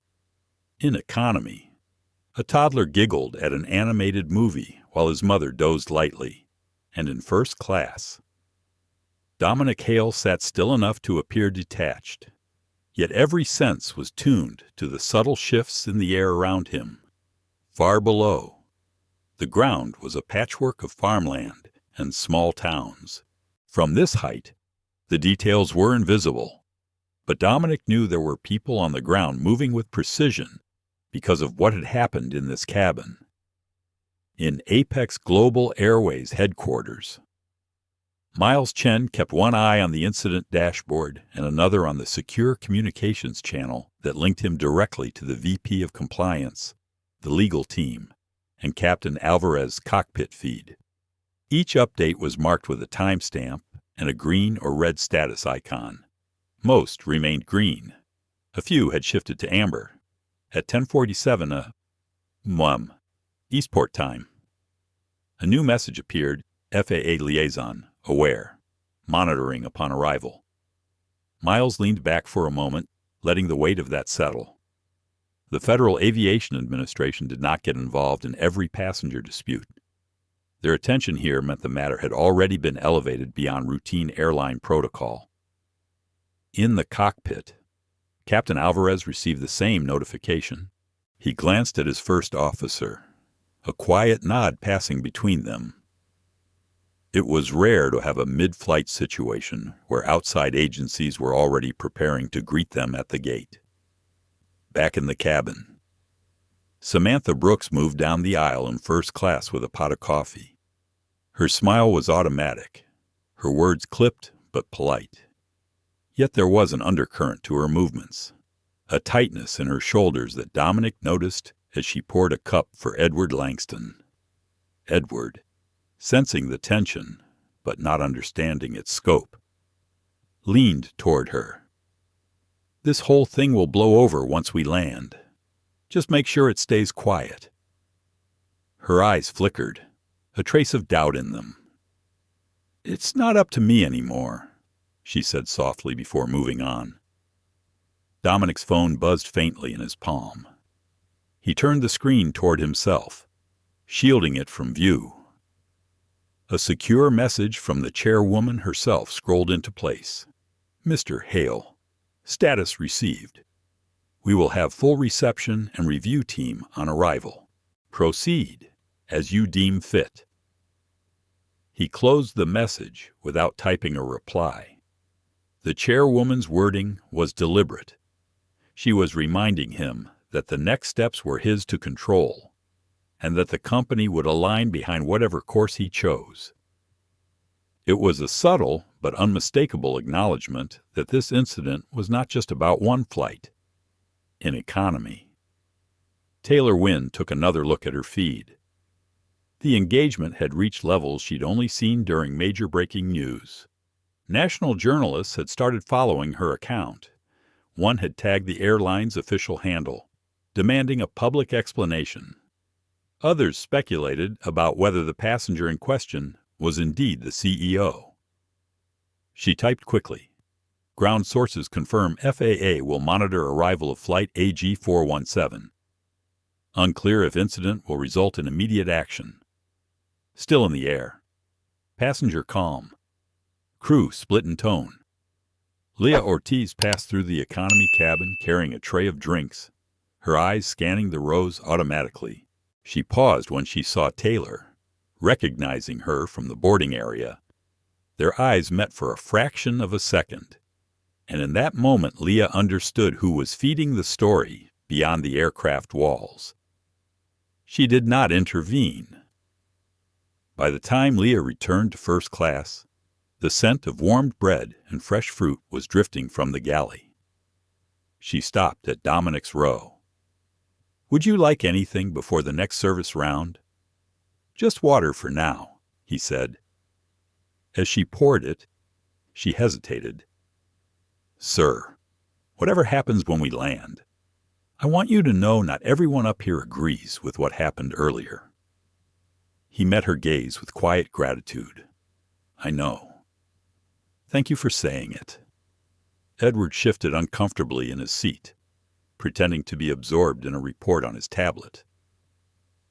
In economy, a toddler giggled at an animated movie while his mother dozed lightly. And in first class, Dominic Hale sat still enough to appear detached, yet every sense was tuned to the subtle shifts in the air around him. Far below, the ground was a patchwork of farmland and small towns. From this height, the details were invisible, but Dominic knew there were people on the ground moving with precision because of what had happened in this cabin. In Apex Global Airways headquarters, Miles Chen kept one eye on the incident dashboard and another on the secure communications channel that linked him directly to the VP of Compliance, the legal team, and Captain Alvarez's cockpit feed. Each update was marked with a timestamp and a green or red status icon. Most remained green. A few had shifted to amber. At 10:47 Eastport time, a new message appeared: FAA liaison, aware, monitoring upon arrival. Miles leaned back for a moment, letting the weight of that settle. The Federal Aviation Administration did not get involved in every passenger dispute. Their attention here meant the matter had already been elevated beyond routine airline protocol. In the cockpit, Captain Alvarez received the same notification. He glanced at his first officer, a quiet nod passing between them. It was rare to have a mid-flight situation where outside agencies were already preparing to greet them at the gate. Back in the cabin, Samantha Brooks moved down the aisle in first class with a pot of coffee. Her smile was automatic, her words clipped but polite. Yet there was an undercurrent to her movements, a tightness in her shoulders that Dominic noticed as she poured a cup for Edward Langston. Edward, sensing the tension, but not understanding its scope, leaned toward her. This whole thing will blow over once we land. Just make sure it stays quiet. Her eyes flickered, a trace of doubt in them. It's not up to me anymore, she said softly before moving on. Dominic's phone buzzed faintly in his palm. He turned the screen toward himself, shielding it from view. A secure message from the chairwoman herself scrolled into place. Mr. Hale, status received. We will have full reception and review team on arrival. Proceed as you deem fit. He closed the message without typing a reply. The chairwoman's wording was deliberate. She was reminding him that the next steps were his to control, and that the company would align behind whatever course he chose. It was a subtle but unmistakable acknowledgement that this incident was not just about one flight. In economy, Taylor Wynn took another look at her feed. The engagement had reached levels she'd only seen during major breaking news. National journalists had started following her account. One had tagged the airline's official handle, demanding a public explanation. Others speculated about whether the passenger in question was indeed the CEO. She typed quickly. Ground sources confirm FAA will monitor arrival of flight AG417. Unclear if incident will result in immediate action. Still in the air. Passenger calm. Crew split in tone. Leah Ortiz passed through the economy cabin carrying a tray of drinks, her eyes scanning the rows automatically. She paused when she saw Taylor, recognizing her from the boarding area. Their eyes met for a fraction of a second, and in that moment Leah understood who was feeding the story beyond the aircraft walls. She did not intervene. By the time Leah returned to first class, the scent of warmed bread and fresh fruit was drifting from the galley. She stopped at Dominic's row. "Would you like anything before the next service round?" "Just water for now," he said. As she poured it, she hesitated. "Sir, whatever happens when we land, I want you to know not everyone up here agrees with what happened earlier." He met her gaze with quiet gratitude. "I know. Thank you for saying it." Edward shifted uncomfortably in his seat, pretending to be absorbed in a report on his tablet.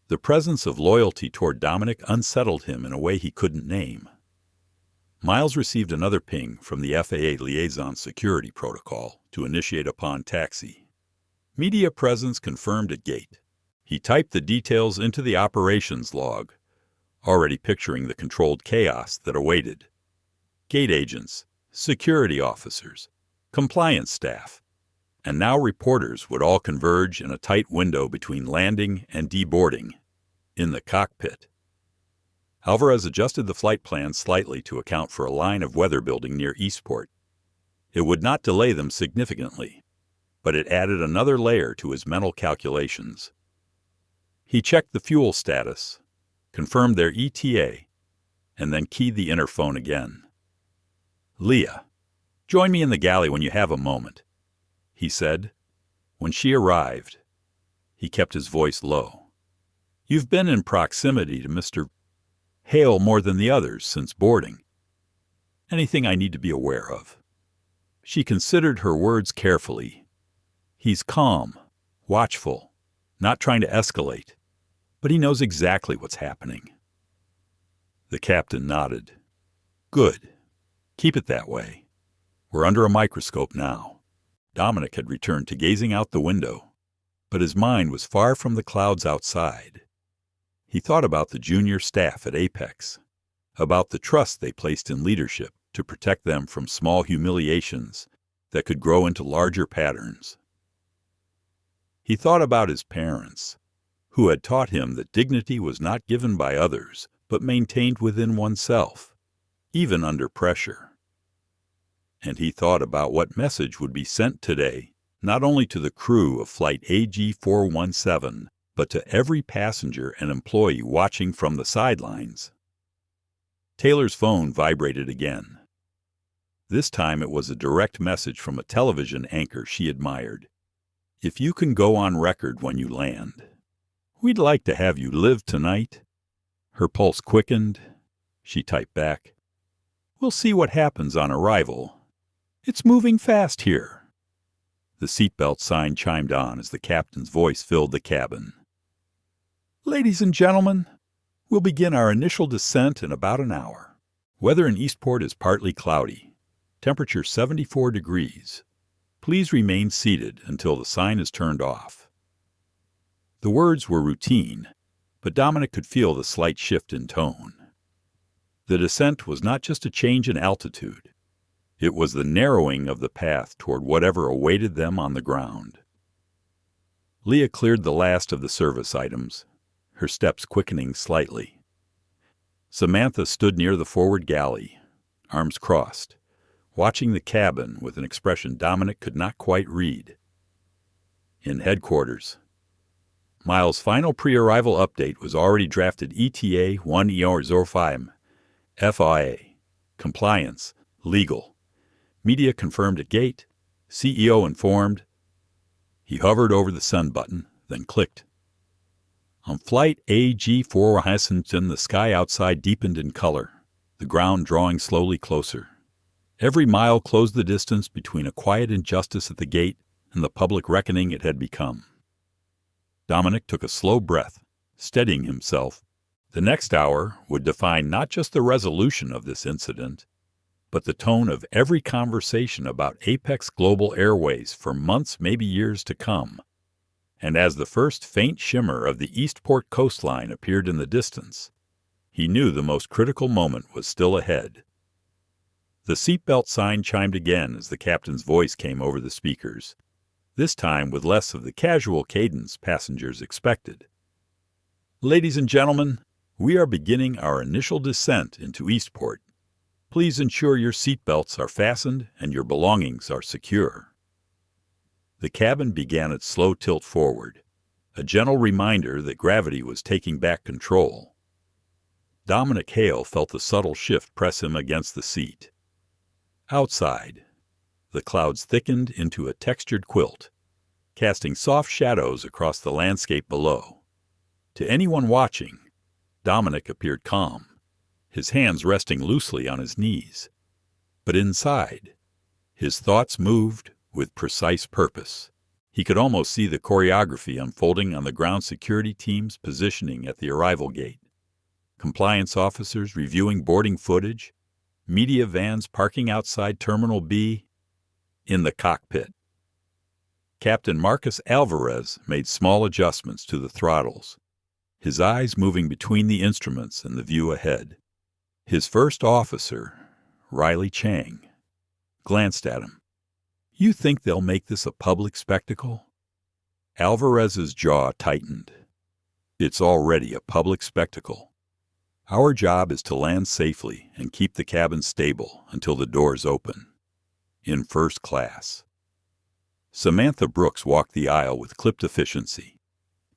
The presence of loyalty toward Dominic unsettled him in a way he couldn't name. Miles received another ping from the FAA liaison security protocol to initiate upon taxi. Media presence confirmed at gate. He typed the details into the operations log, already picturing the controlled chaos that awaited. Gate agents, security officers, compliance staff, and now reporters would all converge in a tight window between landing and deboarding, in the cockpit. Alvarez adjusted the flight plan slightly to account for a line of weather building near Eastport. It would not delay them significantly, but it added another layer to his mental calculations. He checked the fuel status, confirmed their ETA, and then keyed the interphone again. "Leah, join me in the galley when you have a moment," he said. When she arrived, he kept his voice low. "You've been in proximity to Mr. Hale more than the others since boarding. Anything I need to be aware of?" She considered her words carefully. "He's calm, watchful, not trying to escalate, but he knows exactly what's happening." The captain nodded. "Good. Keep it that way. We're under a microscope now." Dominic had returned to gazing out the window, but his mind was far from the clouds outside. He thought about the junior staff at Apex, about the trust they placed in leadership to protect them from small humiliations that could grow into larger patterns. He thought about his parents, who had taught him that dignity was not given by others, but maintained within oneself, even under pressure. And he thought about what message would be sent today, not only to the crew of Flight AG417, but to every passenger and employee watching from the sidelines. Taylor's phone vibrated again. This time it was a direct message from a television anchor she admired. "If you can go on record when you land, we'd like to have you live tonight." Her pulse quickened. She typed back, "We'll see what happens on arrival. It's moving fast here." The seatbelt sign chimed on as the captain's voice filled the cabin. "Ladies and gentlemen, we'll begin our initial descent in about an hour. Weather in Eastport is partly cloudy. Temperature 74 degrees. Please remain seated until the sign is turned off." The words were routine, but Dominic could feel the slight shift in tone. The descent was not just a change in altitude. It was the narrowing of the path toward whatever awaited them on the ground. Leah cleared the last of the service items, her steps quickening slightly. Samantha stood near the forward galley, arms crossed, watching the cabin with an expression Dominic could not quite read. In headquarters, Miles' final pre-arrival update was already drafted ETA 105, FIA, compliance, Legal. Media confirmed at gate. CEO informed. He hovered over the send button, then clicked. On flight AG4 the sky outside deepened in color, the ground drawing slowly closer. Every mile closed the distance between a quiet injustice at the gate and the public reckoning it had become. Dominic took a slow breath, steadying himself. The next hour would define not just the resolution of this incident, but the tone of every conversation about Apex Global Airways for months, maybe years to come. And as the first faint shimmer of the Eastport coastline appeared in the distance, he knew the most critical moment was still ahead. The seatbelt sign chimed again as the captain's voice came over the speakers, this time with less of the casual cadence passengers expected. Ladies and gentlemen, we are beginning our initial descent into Eastport. Please ensure your seatbelts are fastened and your belongings are secure. The cabin began its slow tilt forward, a gentle reminder that gravity was taking back control. Dominic Hale felt the subtle shift press him against the seat. Outside, the clouds thickened into a textured quilt, casting soft shadows across the landscape below. To anyone watching, Dominic appeared calm, his hands resting loosely on his knees. But inside, his thoughts moved with precise purpose. He could almost see the choreography unfolding on the ground security team's positioning at the arrival gate. Compliance officers reviewing boarding footage, media vans parking outside Terminal B. In the cockpit, Captain Marcus Alvarez made small adjustments to the throttles, his eyes moving between the instruments and the view ahead. His first officer, Riley Chang, glanced at him. "You think they'll make this a public spectacle?" Alvarez's jaw tightened. "It's already a public spectacle. Our job is to land safely and keep the cabin stable until the doors open. In first class." Samantha Brooks walked the aisle with clipped efficiency,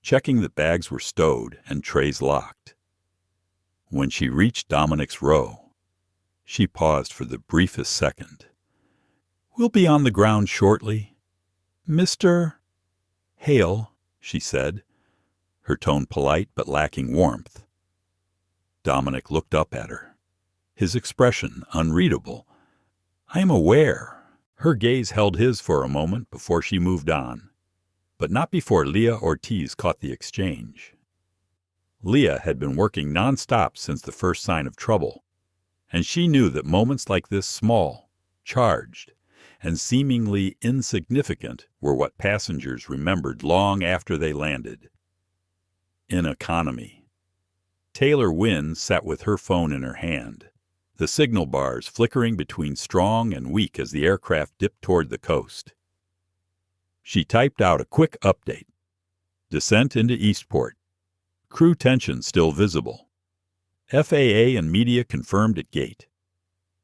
checking that bags were stowed and trays locked. When she reached Dominic's row, she paused for the briefest second. "We'll be on the ground shortly. Mr. Hale," she said, her tone polite but lacking warmth. Dominic looked up at her, his expression unreadable. "I am aware." Her gaze held his for a moment before she moved on, but not before Leah Ortiz caught the exchange. Leah had been working nonstop since the first sign of trouble, and she knew that moments like this, small, charged, and seemingly insignificant, were what passengers remembered long after they landed. In economy. Taylor Wynn sat with her phone in her hand, the signal bars flickering between strong and weak as the aircraft dipped toward the coast. She typed out a quick update. Descent into Eastport. Crew tension still visible. FAA and media confirmed at gate.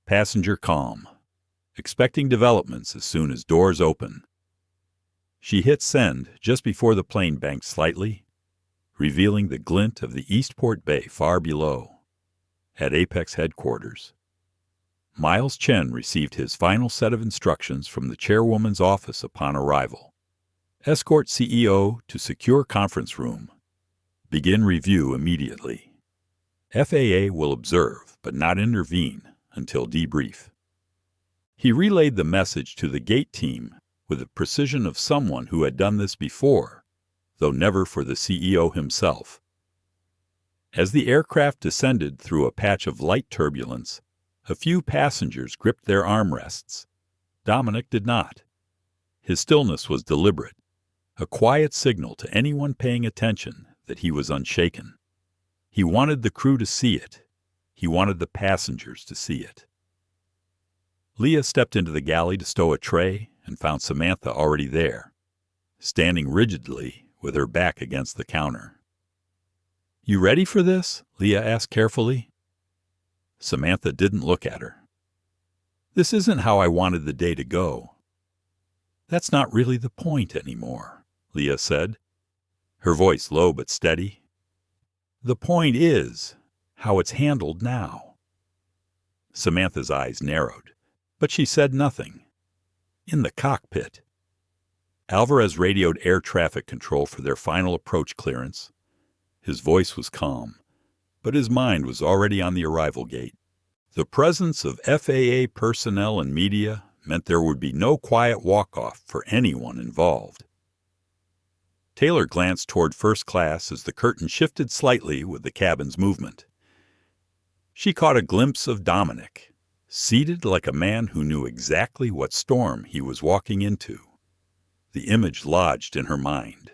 Passenger calm. Expecting developments as soon as doors open. She hit send just before the plane banked slightly, revealing the glint of the Eastport Bay far below. At Apex headquarters, Miles Chen received his final set of instructions from the chairwoman's office upon arrival. Escort CEO to secure conference room. Begin review immediately. FAA will observe but not intervene until debrief. He relayed the message to the gate team with the precision of someone who had done this before, though never for the CEO himself. As the aircraft descended through a patch of light turbulence, a few passengers gripped their armrests. Dominic did not. His stillness was deliberate, a quiet signal to anyone paying attention that he was unshaken. He wanted the crew to see it. He wanted the passengers to see it. Leah stepped into the galley to stow a tray and found Samantha already there, standing rigidly with her back against the counter. "You ready for this?" Leah asked carefully. Samantha didn't look at her. "This isn't how I wanted the day to go." "That's not really the point anymore," Leah said, her voice low but steady. "The point is how it's handled now." Samantha's eyes narrowed, But she said nothing. In the cockpit, Alvarez radioed air traffic control for their final approach clearance. His voice was calm, but his mind was already on the arrival gate. The presence of FAA personnel and media meant there would be no quiet walk-off for anyone involved. Taylor glanced toward first class as the curtain shifted slightly with the cabin's movement. She caught a glimpse of Dominic, seated like a man who knew exactly what storm he was walking into. The image lodged in her mind,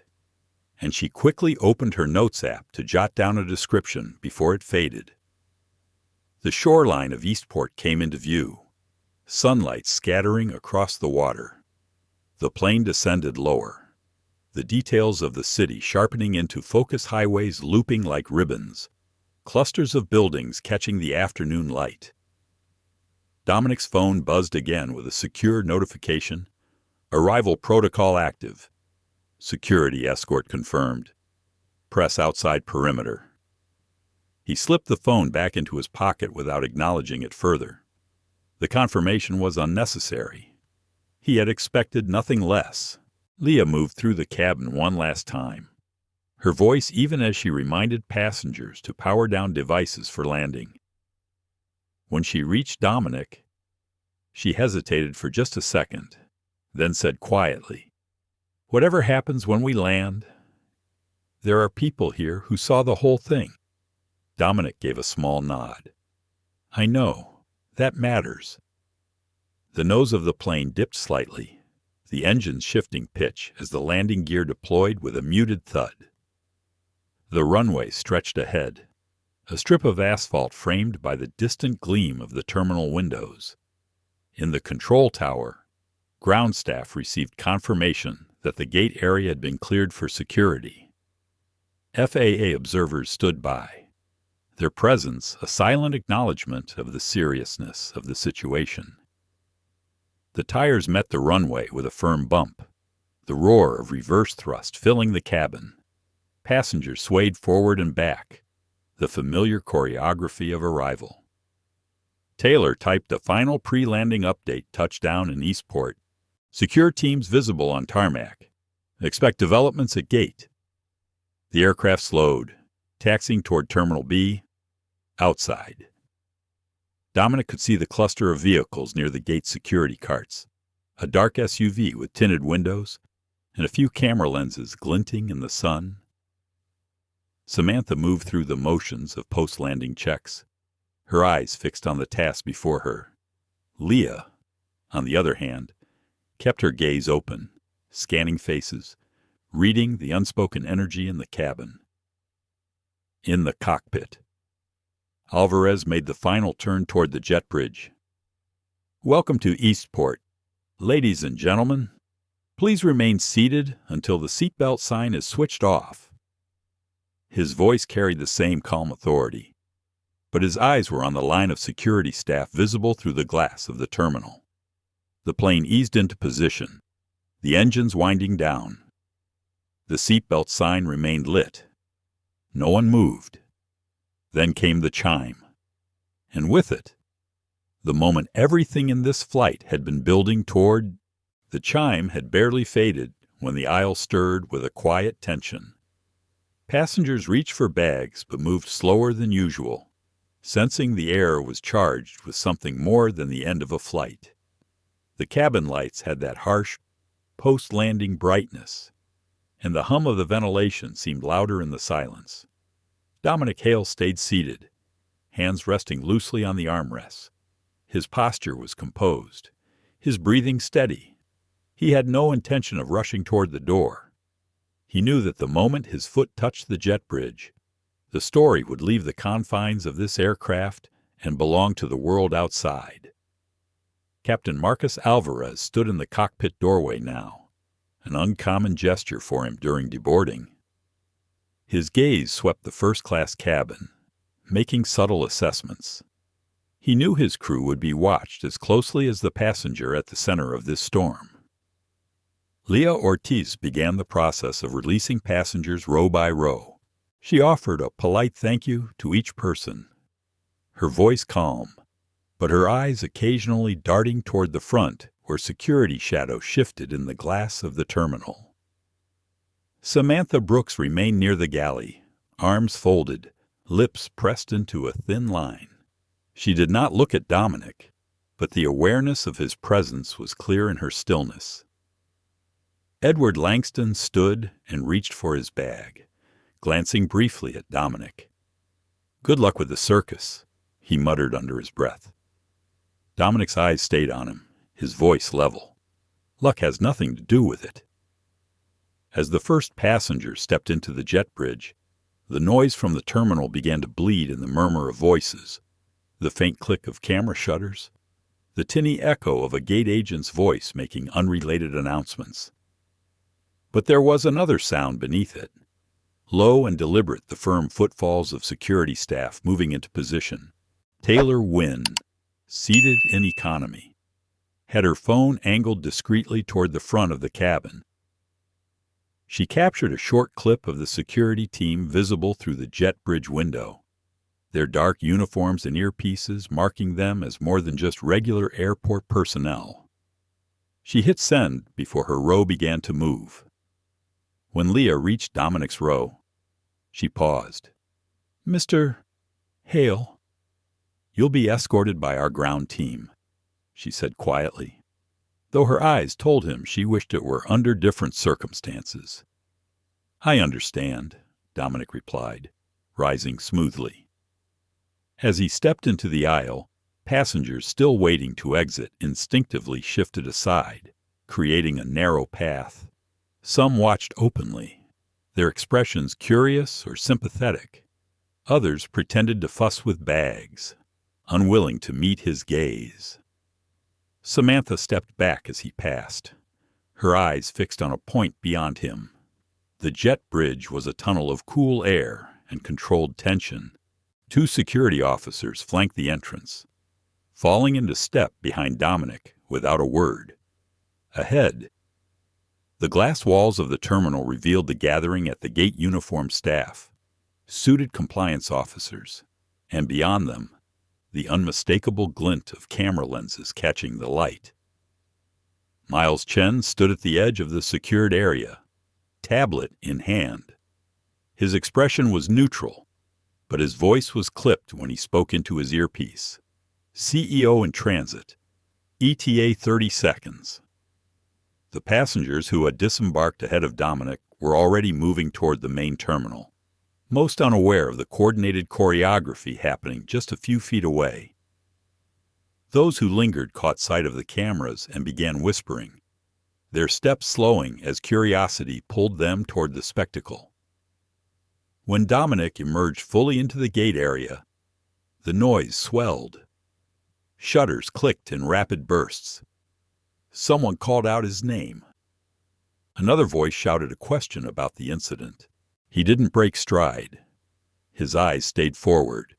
and she quickly opened her notes app to jot down a description before it faded. The shoreline of Eastport came into view, sunlight scattering across the water. The plane descended lower, the details of the city sharpening into focus highways looping like ribbons, clusters of buildings catching the afternoon light. Dominic's phone buzzed again with a secure notification. Arrival protocol active. Security escort confirmed. Press outside perimeter. He slipped the phone back into his pocket without acknowledging it further. The confirmation was unnecessary. He had expected nothing less. Leah moved through the cabin one last time, her voice even as she reminded passengers to power down devices for landing. When she reached Dominic, she hesitated for just a second, then said quietly, "Whatever happens when we land, there are people here who saw the whole thing." Dominic gave a small nod. "I know. That matters." The nose of the plane dipped slightly, the engines shifting pitch as the landing gear deployed with a muted thud. The runway stretched ahead, a strip of asphalt framed by the distant gleam of the terminal windows. In the control tower, ground staff received confirmation that the gate area had been cleared for security. FAA observers stood by, their presence a silent acknowledgement of the seriousness of the situation. The tires met the runway with a firm bump, the roar of reverse thrust filling the cabin. Passengers swayed forward and back, the familiar choreography of arrival. Taylor typed a final pre-landing update: touchdown in Eastport. Secure teams visible on tarmac. Expect developments at gate. The aircraft slowed, taxiing toward Terminal B. Outside, Dominic could see the cluster of vehicles near the gate security carts, a dark SUV with tinted windows, and a few camera lenses glinting in the sun. Samantha moved through the motions of post-landing checks, her eyes fixed on the task before her. Leah, on the other hand, kept her gaze open, scanning faces, reading the unspoken energy in the cabin. In the cockpit, Alvarez made the final turn toward the jet bridge. "Welcome to Eastport. Ladies and gentlemen, please remain seated until the seatbelt sign is switched off." His voice carried the same calm authority, but his eyes were on the line of security staff visible through the glass of the terminal. The plane eased into position, the engines winding down. The seatbelt sign remained lit. No one moved. Then came the chime, and with it, the moment everything in this flight had been building toward. The chime had barely faded when the aisle stirred with a quiet tension. Passengers reached for bags but moved slower than usual, sensing the air was charged with something more than the end of a flight. The cabin lights had that harsh, post-landing brightness, and the hum of the ventilation seemed louder in the silence. Dominic Hale stayed seated, hands resting loosely on the armrests. His posture was composed, his breathing steady. He had no intention of rushing toward the door. He knew that the moment his foot touched the jet bridge, the story would leave the confines of this aircraft and belong to the world outside. Captain Marcus Alvarez stood in the cockpit doorway now, an uncommon gesture for him during deboarding. His gaze swept the first-class cabin, making subtle assessments. He knew his crew would be watched as closely as the passenger at the center of this storm. Leah Ortiz began the process of releasing passengers row by row. She offered a polite thank you to each person, her voice calm, but her eyes occasionally darting toward the front where security shadows shifted in the glass of the terminal. Samantha Brooks remained near the galley, arms folded, lips pressed into a thin line. She did not look at Dominic, but the awareness of his presence was clear in her stillness. Edward Langston stood and reached for his bag, glancing briefly at Dominic. "Good luck with the circus," he muttered under his breath. Dominic's eyes stayed on him, his voice level. "Luck has nothing to do with it." As the first passenger stepped into the jet bridge, the noise from the terminal began to bleed in the murmur of voices, the faint click of camera shutters, the tinny echo of a gate agent's voice making unrelated announcements. But there was another sound beneath it. Low and deliberate, the firm footfalls of security staff moving into position. Taylor Wynn, seated in economy, had her phone angled discreetly toward the front of the cabin. She captured a short clip of the security team visible through the jet bridge window, their dark uniforms and earpieces marking them as more than just regular airport personnel. She hit send before her row began to move. When Leah reached Dominic's row, she paused. "Mr. Hale, you'll be escorted by our ground team," she said quietly, though her eyes told him she wished it were under different circumstances. "I understand," Dominic replied, rising smoothly. As he stepped into the aisle, passengers still waiting to exit instinctively shifted aside, creating a narrow path. Some watched openly, their expressions curious or sympathetic. Others pretended to fuss with bags, unwilling to meet his gaze. Samantha stepped back as he passed, her eyes fixed on a point beyond him. The jet bridge was a tunnel of cool air and controlled tension. 2 security officers flanked the entrance, falling into step behind Dominic without a word. Ahead, the glass walls of the terminal revealed the gathering at the gate uniformed staff, suited compliance officers, and beyond them, the unmistakable glint of camera lenses catching the light. Miles Chen stood at the edge of the secured area, tablet in hand. His expression was neutral, but his voice was clipped when he spoke into his earpiece. "CEO in transit. ETA 30 seconds. The passengers who had disembarked ahead of Dominic were already moving toward the main terminal, most unaware of the coordinated choreography happening just a few feet away. Those who lingered caught sight of the cameras and began whispering, their steps slowing as curiosity pulled them toward the spectacle. When Dominic emerged fully into the gate area, the noise swelled. Shutters clicked in rapid bursts. Someone called out his name. Another voice shouted a question about the incident. He didn't break stride. His eyes stayed forward,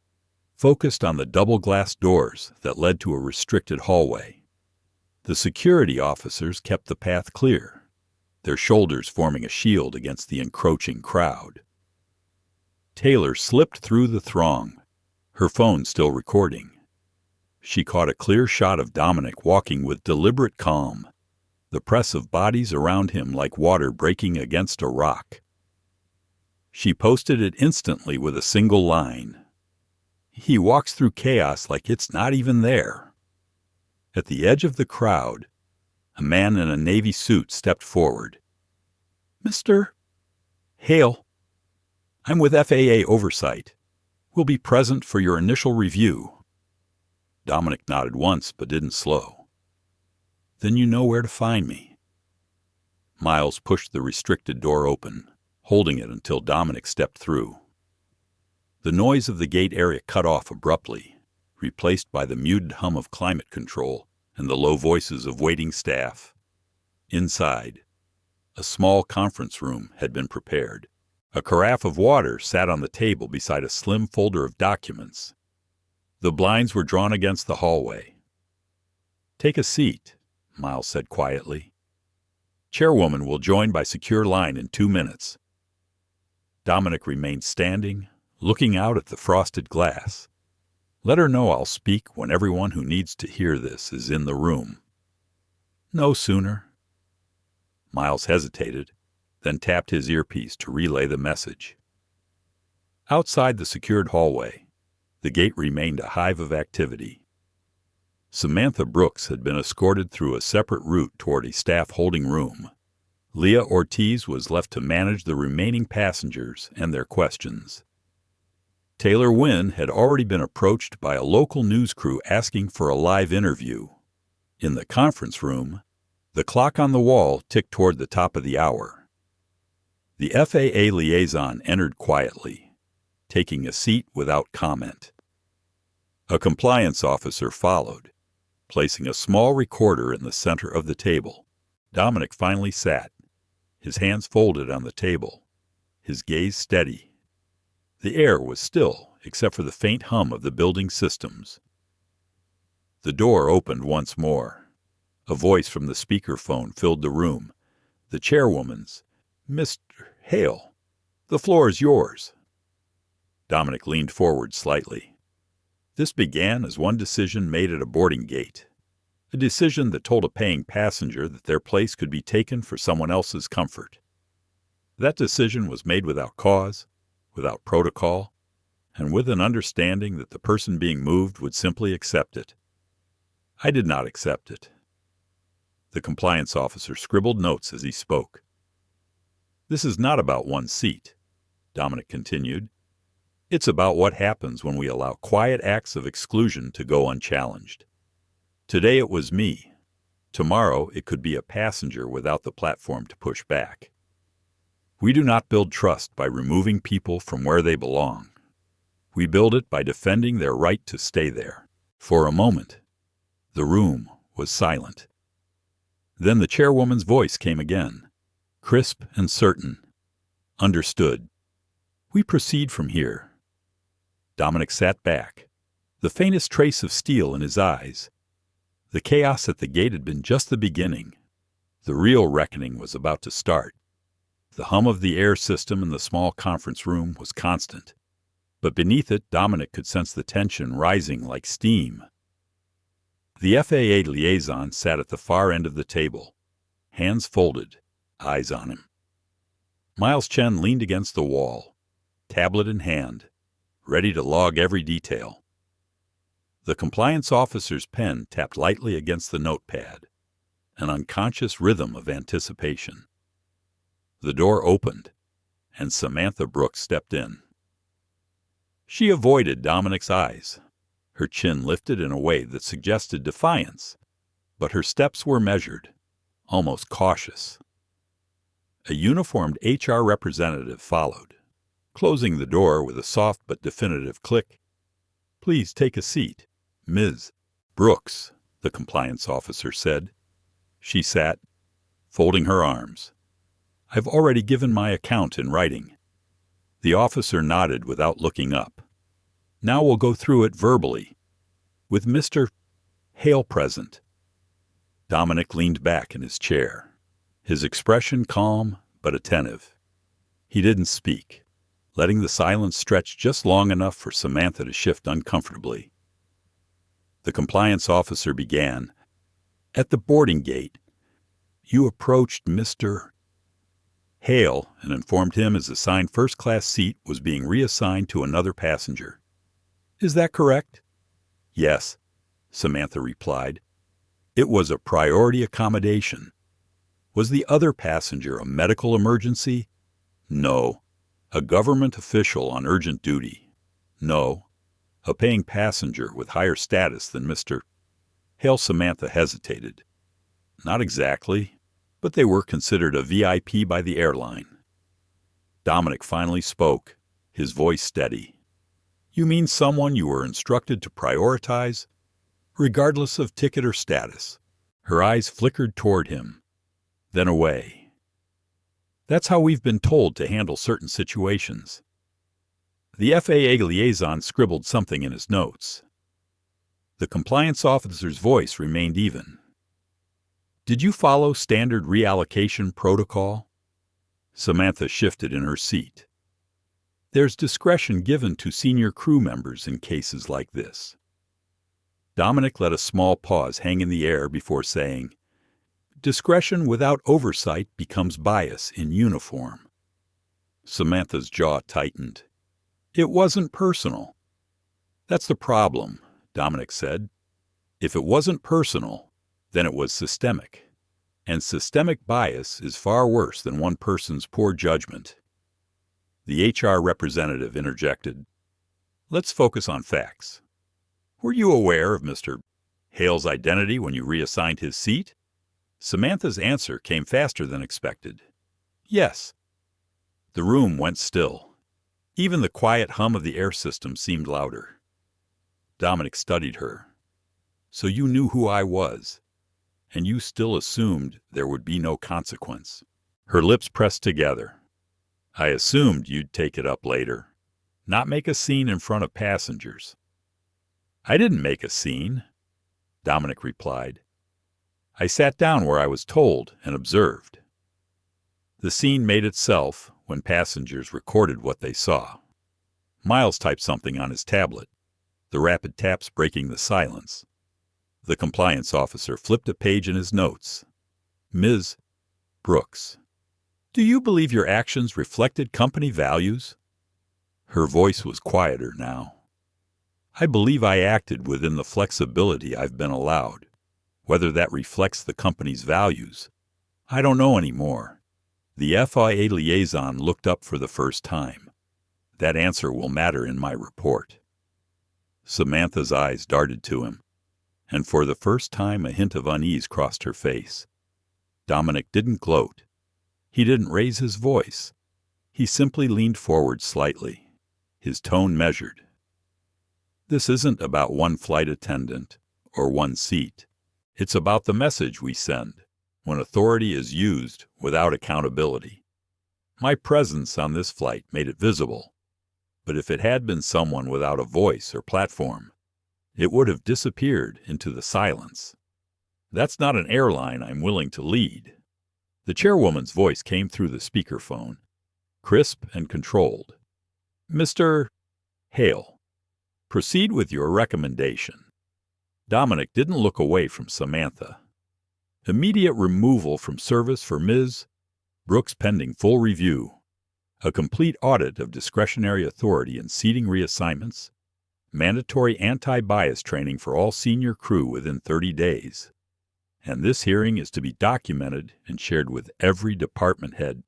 focused on the double glass doors that led to a restricted hallway. The security officers kept the path clear, their shoulders forming a shield against the encroaching crowd. Taylor slipped through the throng, her phone still recording. She caught a clear shot of Dominic walking with deliberate calm, the press of bodies around him like water breaking against a rock. She posted it instantly with a single line. "He walks through chaos like it's not even there." At the edge of the crowd, a man in a navy suit stepped forward. "Mr. Hale, I'm with FAA Oversight. We'll be present for your initial review." Dominic nodded once but didn't slow. "Then you know where to find me." Miles pushed the restricted door open, holding it until Dominic stepped through. The noise of the gate area cut off abruptly, replaced by the muted hum of climate control and the low voices of waiting staff. Inside, a small conference room had been prepared. A carafe of water sat on the table beside a slim folder of documents. The blinds were drawn against the hallway. "Take a seat," Miles said quietly. "Chairwoman will join by secure line in 2 minutes." Dominic remained standing, looking out at the frosted glass. Let her know I'll speak when everyone who needs to hear this is in the room." "No sooner." Miles hesitated, then tapped his earpiece to relay the message. Outside the secured hallway, the gate remained a hive of activity. Samantha Brooks had been escorted through a separate route toward a staff holding room. Leah Ortiz was left to manage the remaining passengers and their questions. Taylor Wynn had already been approached by a local news crew asking for a live interview. In the conference room, the clock on the wall ticked toward the top of the hour. The FAA liaison entered quietly, taking a seat without comment. A compliance officer followed, placing a small recorder in the center of the table. Dominic finally sat, his hands folded on the table, his gaze steady. The air was still, except for the faint hum of the building systems. The door opened once more. A voice from the speakerphone filled the room. The chairwoman's, "Mr. Hale, the floor is yours." Dominic leaned forward slightly. This began as one decision made at a boarding gate, a decision that told a paying passenger that their place could be taken for someone else's comfort. That decision was made without cause, without protocol, and with an understanding that the person being moved would simply accept it. I did not accept it. The compliance officer scribbled notes as he spoke. "This is not about one seat," Dominic continued. "It's about what happens when we allow quiet acts of exclusion to go unchallenged. Today it was me. Tomorrow it could be a passenger without the platform to push back. We do not build trust by removing people from where they belong. We build it by defending their right to stay there." For a moment, the room was silent. Then the chairwoman's voice came again, crisp and certain. "Understood. We proceed from here." Dominic sat back, the faintest trace of steel in his eyes. The chaos at the gate had been just the beginning. The real reckoning was about to start. The hum of the air system in the small conference room was constant, but beneath it Dominic could sense the tension rising like steam. The FAA liaison sat at the far end of the table, hands folded, eyes on him. Miles Chen leaned against the wall, tablet in hand, ready to log every detail. The compliance officer's pen tapped lightly against the notepad, an unconscious rhythm of anticipation. The door opened, and Samantha Brooks stepped in. She avoided Dominic's eyes, her chin lifted in a way that suggested defiance, but her steps were measured, almost cautious. A uniformed HR representative followed, closing the door with a soft but definitive click. "Please take a seat, Ms. Brooks," the compliance officer said. She sat, folding her arms. "I've already given my account in writing." The officer nodded without looking up. "Now we'll go through it verbally, with Mr. Hale present." Dominic leaned back in his chair, his expression calm but attentive. He didn't speak, letting the silence stretch just long enough for Samantha to shift uncomfortably. The compliance officer began. "At the boarding gate, you approached Mr. Hale and informed him his assigned first-class seat was being reassigned to another passenger. Is that correct?" "Yes," Samantha replied. "It was a priority accommodation." "Was the other passenger a medical emergency?" "No." "A government official on urgent duty?" "No." "A paying passenger with higher status than Mr. Hale?" Samantha hesitated. "Not exactly, but they were considered a VIP by the airline." Dominic finally spoke, his voice steady. "You mean someone you were instructed to prioritize, regardless of ticket or status?" Her eyes flickered toward him, then away. "That's how we've been told to handle certain situations." The FAA liaison scribbled something in his notes. The compliance officer's voice remained even. "Did you follow standard reallocation protocol?" Samantha shifted in her seat. There's discretion given to senior crew members in cases like this. Dominic let a small pause hang in the air before saying, "Discretion without oversight becomes bias in uniform." Samantha's jaw tightened. "It wasn't personal." "That's the problem," Dominic said. "If it wasn't personal, then it was systemic. And systemic bias is far worse than one person's poor judgment." The HR representative interjected, "Let's focus on facts. Were you aware of Mr. Hale's identity when you reassigned his seat?" Samantha's answer came faster than expected. "Yes." The room went still. Even the quiet hum of the air system seemed louder. Dominic studied her. "So you knew who I was, and you still assumed there would be no consequence." Her lips pressed together. "I assumed you'd take it up later, not make a scene in front of passengers." "I didn't make a scene," Dominic replied. "I sat down where I was told and observed." The scene made itself when passengers recorded what they saw. Miles typed something on his tablet, the rapid taps breaking the silence. The compliance officer flipped a page in his notes. "Ms. Brooks, do you believe your actions reflected company values?" Her voice was quieter now. "I believe I acted within the flexibility I've been allowed. Whether that reflects the company's values, I don't know anymore." The FIA liaison looked up for the first time. "That answer will matter in my report." Samantha's eyes darted to him, and for the first time a hint of unease crossed her face. Dominic didn't gloat. He didn't raise his voice. He simply leaned forward slightly, his tone measured. "This isn't about one flight attendant or one seat. It's about the message we send when authority is used without accountability. My presence on this flight made it visible, but if it had been someone without a voice or platform, it would have disappeared into the silence. That's not an airline I'm willing to lead." The chairwoman's voice came through the speakerphone, crisp and controlled. "Mr. Hale, proceed with your recommendation." Dominic didn't look away from Samantha. "Immediate removal from service for Ms. Brooks pending full review. A complete audit of discretionary authority in seating reassignments. Mandatory anti-bias training for all senior crew within 30 days. And this hearing is to be documented and shared with every department head."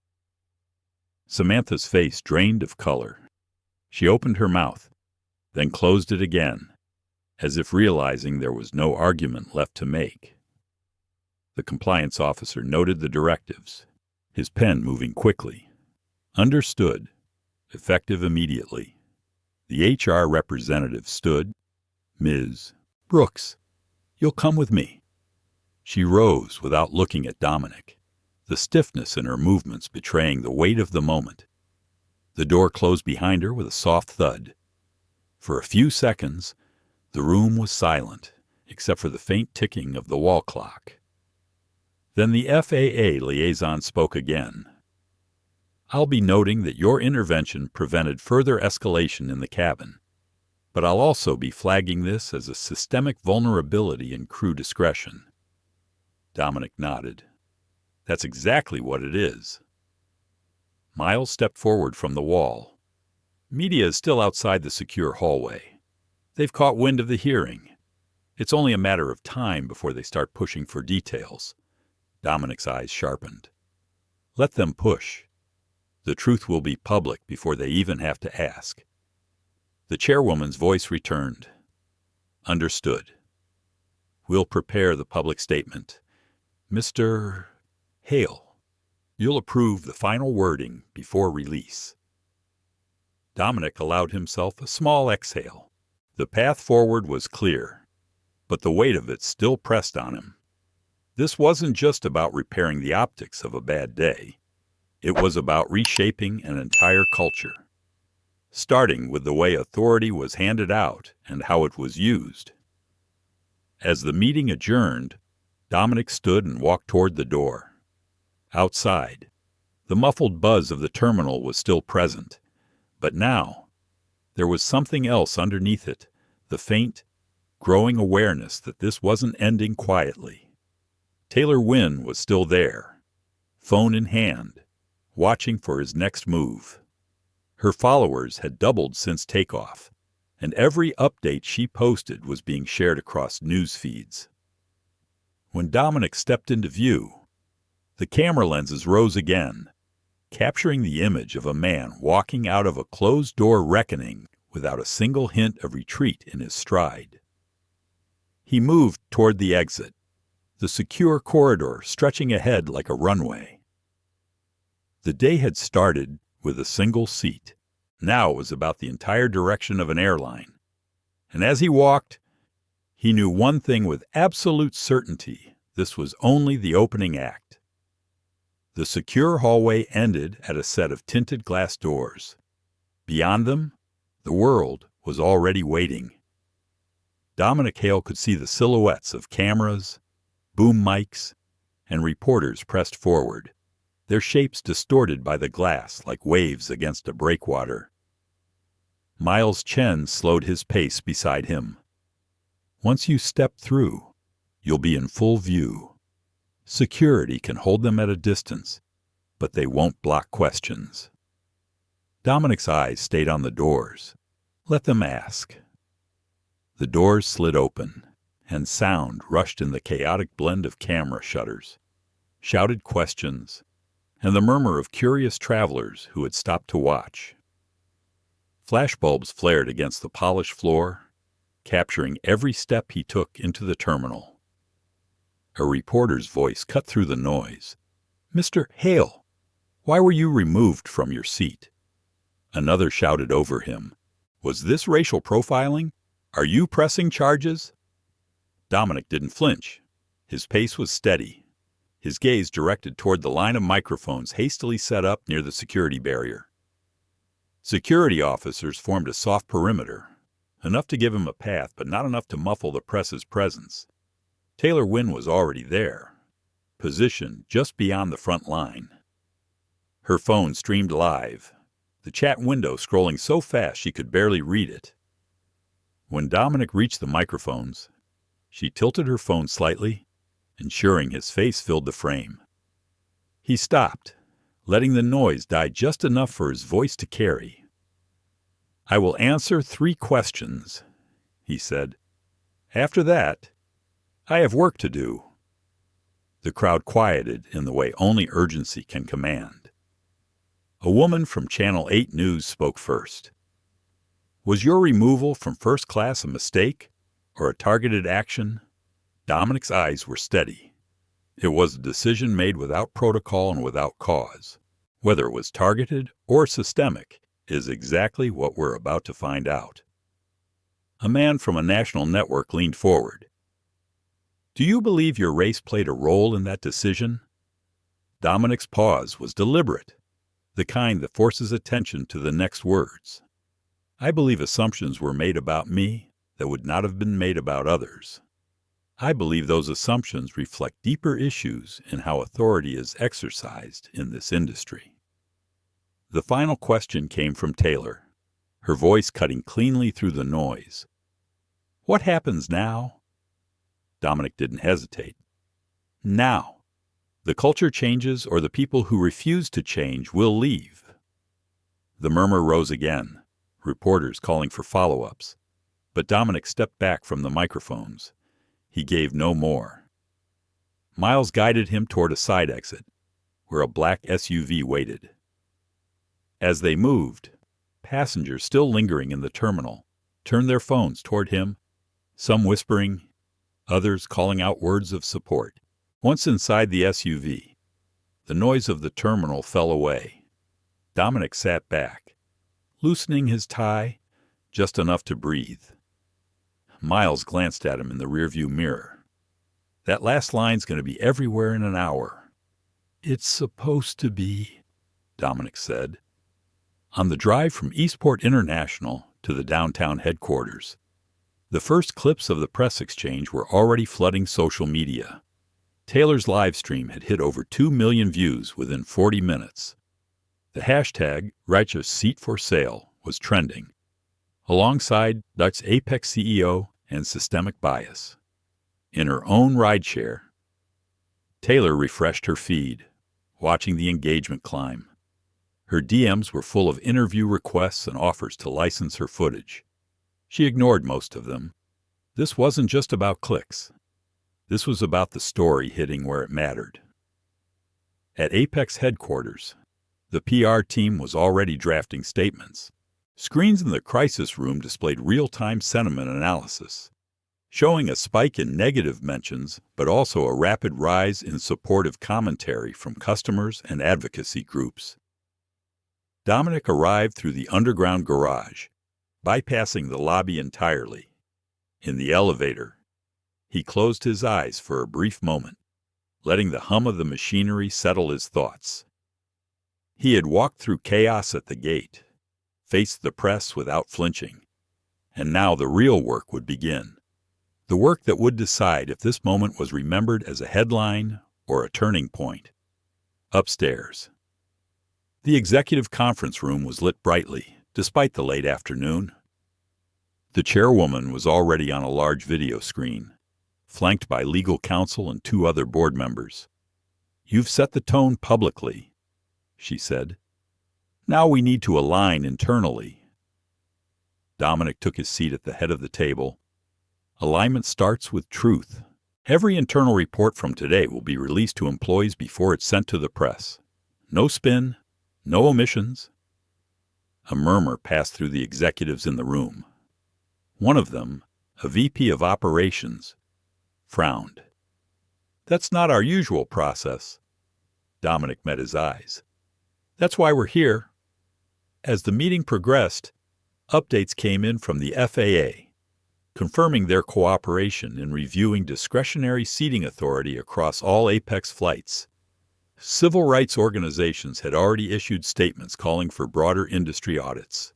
Samantha's face drained of color. She opened her mouth, then closed it again, as if realizing there was no argument left to make. The compliance officer noted the directives, his pen moving quickly. "Understood. Effective immediately." The HR representative stood. "Ms. Brooks, you'll come with me." She rose without looking at Dominic, the stiffness in her movements betraying the weight of the moment. The door closed behind her with a soft thud. For a few seconds, the room was silent, except for the faint ticking of the wall clock. Then the FAA liaison spoke again. "I'll be noting that your intervention prevented further escalation in the cabin, but I'll also be flagging this as a systemic vulnerability in crew discretion." Dominic nodded. "That's exactly what it is." Miles stepped forward from the wall. "Media is still outside the secure hallway. They've caught wind of the hearing. It's only a matter of time before they start pushing for details." Dominic's eyes sharpened. "Let them push. The truth will be public before they even have to ask." The chairwoman's voice returned. "Understood. We'll prepare the public statement. Mr. Hale, you'll approve the final wording before release." Dominic allowed himself a small exhale. The path forward was clear, but the weight of it still pressed on him. This wasn't just about repairing the optics of a bad day. It was about reshaping an entire culture, starting with the way authority was handed out and how it was used. As the meeting adjourned, Dominic stood and walked toward the door. Outside, the muffled buzz of the terminal was still present, But now, there was something else underneath it, the faint, growing awareness that this wasn't ending quietly. Taylor Wynn was still there, phone in hand, watching for his next move. Her followers had doubled since takeoff, and every update she posted was being shared across news feeds. When Dominic stepped into view, the camera lenses rose again, capturing the image of a man walking out of a closed-door reckoning without a single hint of retreat in his stride. He moved toward the exit, the secure corridor stretching ahead like a runway. The day had started with a single seat. Now it was about the entire direction of an airline. And as he walked, he knew one thing with absolute certainty: this was only the opening act. The secure hallway ended at a set of tinted glass doors. Beyond them, the world was already waiting. Dominic Hale could see the silhouettes of cameras, boom mics, and reporters pressed forward, their shapes distorted by the glass like waves against a breakwater. Miles Chen slowed his pace beside him. Once you step through, you'll be in full view. Security can hold them at a distance, but they won't block questions. Dominic's eyes stayed on the doors. Let them ask. The doors slid open, and sound rushed in the chaotic blend of camera shutters, shouted questions, and the murmur of curious travelers who had stopped to watch. Flashbulbs flared against the polished floor, capturing every step he took into the terminal. A reporter's voice cut through the noise. "Mr. Hale, why were you removed from your seat?" Another shouted over him, "Was this racial profiling? Are you pressing charges?" Dominic didn't flinch. His pace was steady, his gaze directed toward the line of microphones hastily set up near the security barrier. Security officers formed a soft perimeter, enough to give him a path but not enough to muffle the press's presence. Taylor Wynn was already there, positioned just beyond the front line. Her phone streamed live, the chat window scrolling so fast she could barely read it. When Dominic reached the microphones, she tilted her phone slightly, ensuring his face filled the frame. He stopped, letting the noise die just enough for his voice to carry. "I will answer 3 questions," he said. "After that, I have work to do." The crowd quieted in the way only urgency can command. A woman from Channel 8 News spoke first. "Was your removal from first class a mistake or a targeted action?" Dominic's eyes were steady. It was a decision made without protocol and without cause. Whether it was targeted or systemic is exactly what we're about to find out. A man from a national network leaned forward. "Do you believe your race played a role in that decision?" Dominic's pause was deliberate, the kind that forces attention to the next words. "I believe assumptions were made about me that would not have been made about others. I believe those assumptions reflect deeper issues in how authority is exercised in this industry." The final question came from Taylor, her voice cutting cleanly through the noise. "What happens now?" Dominic didn't hesitate. "Now. The culture changes or the people who refuse to change will leave." The murmur rose again, reporters calling for follow-ups. But Dominic stepped back from the microphones. He gave no more. Miles guided him toward a side exit, where a black SUV waited. As they moved, passengers still lingering in the terminal turned their phones toward him, some whispering, others calling out words of support. Once inside the SUV, the noise of the terminal fell away. Dominic sat back, loosening his tie just enough to breathe. Miles glanced at him in the rearview mirror. "That last line's going to be everywhere in an hour." "It's supposed to be," Dominic said. On the drive from Eastport International to the downtown headquarters, the first clips of the press exchange were already flooding social media. Taylor's live stream had hit over 2 million views within 40 minutes. The hashtag #RightfulSeatForSale was trending, alongside Dutch Apex CEO and systemic bias. In her own rideshare, Taylor refreshed her feed, watching the engagement climb. Her DMs were full of interview requests and offers to license her footage. She ignored most of them. This wasn't just about clicks. This was about the story hitting where it mattered. At Apex headquarters, the PR team was already drafting statements. Screens in the crisis room displayed real-time sentiment analysis, showing a spike in negative mentions, but also a rapid rise in supportive commentary from customers and advocacy groups. Dominic arrived through the underground garage, bypassing the lobby entirely. In the elevator, he closed his eyes for a brief moment, letting the hum of the machinery settle his thoughts. He had walked through chaos at the gate, faced the press without flinching, and now the real work would begin. The work that would decide if this moment was remembered as a headline or a turning point. Upstairs, the executive conference room was lit brightly, despite the late afternoon. The chairwoman was already on a large video screen, flanked by legal counsel and 2 other board members. "You've set the tone publicly," she said. "Now we need to align internally." Dominic took his seat at the head of the table. "Alignment starts with truth. Every internal report from today will be released to employees before it's sent to the press. No spin, no omissions." A murmur passed through the executives in the room. One of them, a VP of operations, frowned. "That's not our usual process." Dominic met his eyes. "That's why we're here." As the meeting progressed, updates came in from the FAA, confirming their cooperation in reviewing discretionary seating authority across all Apex flights. Civil rights organizations had already issued statements calling for broader industry audits.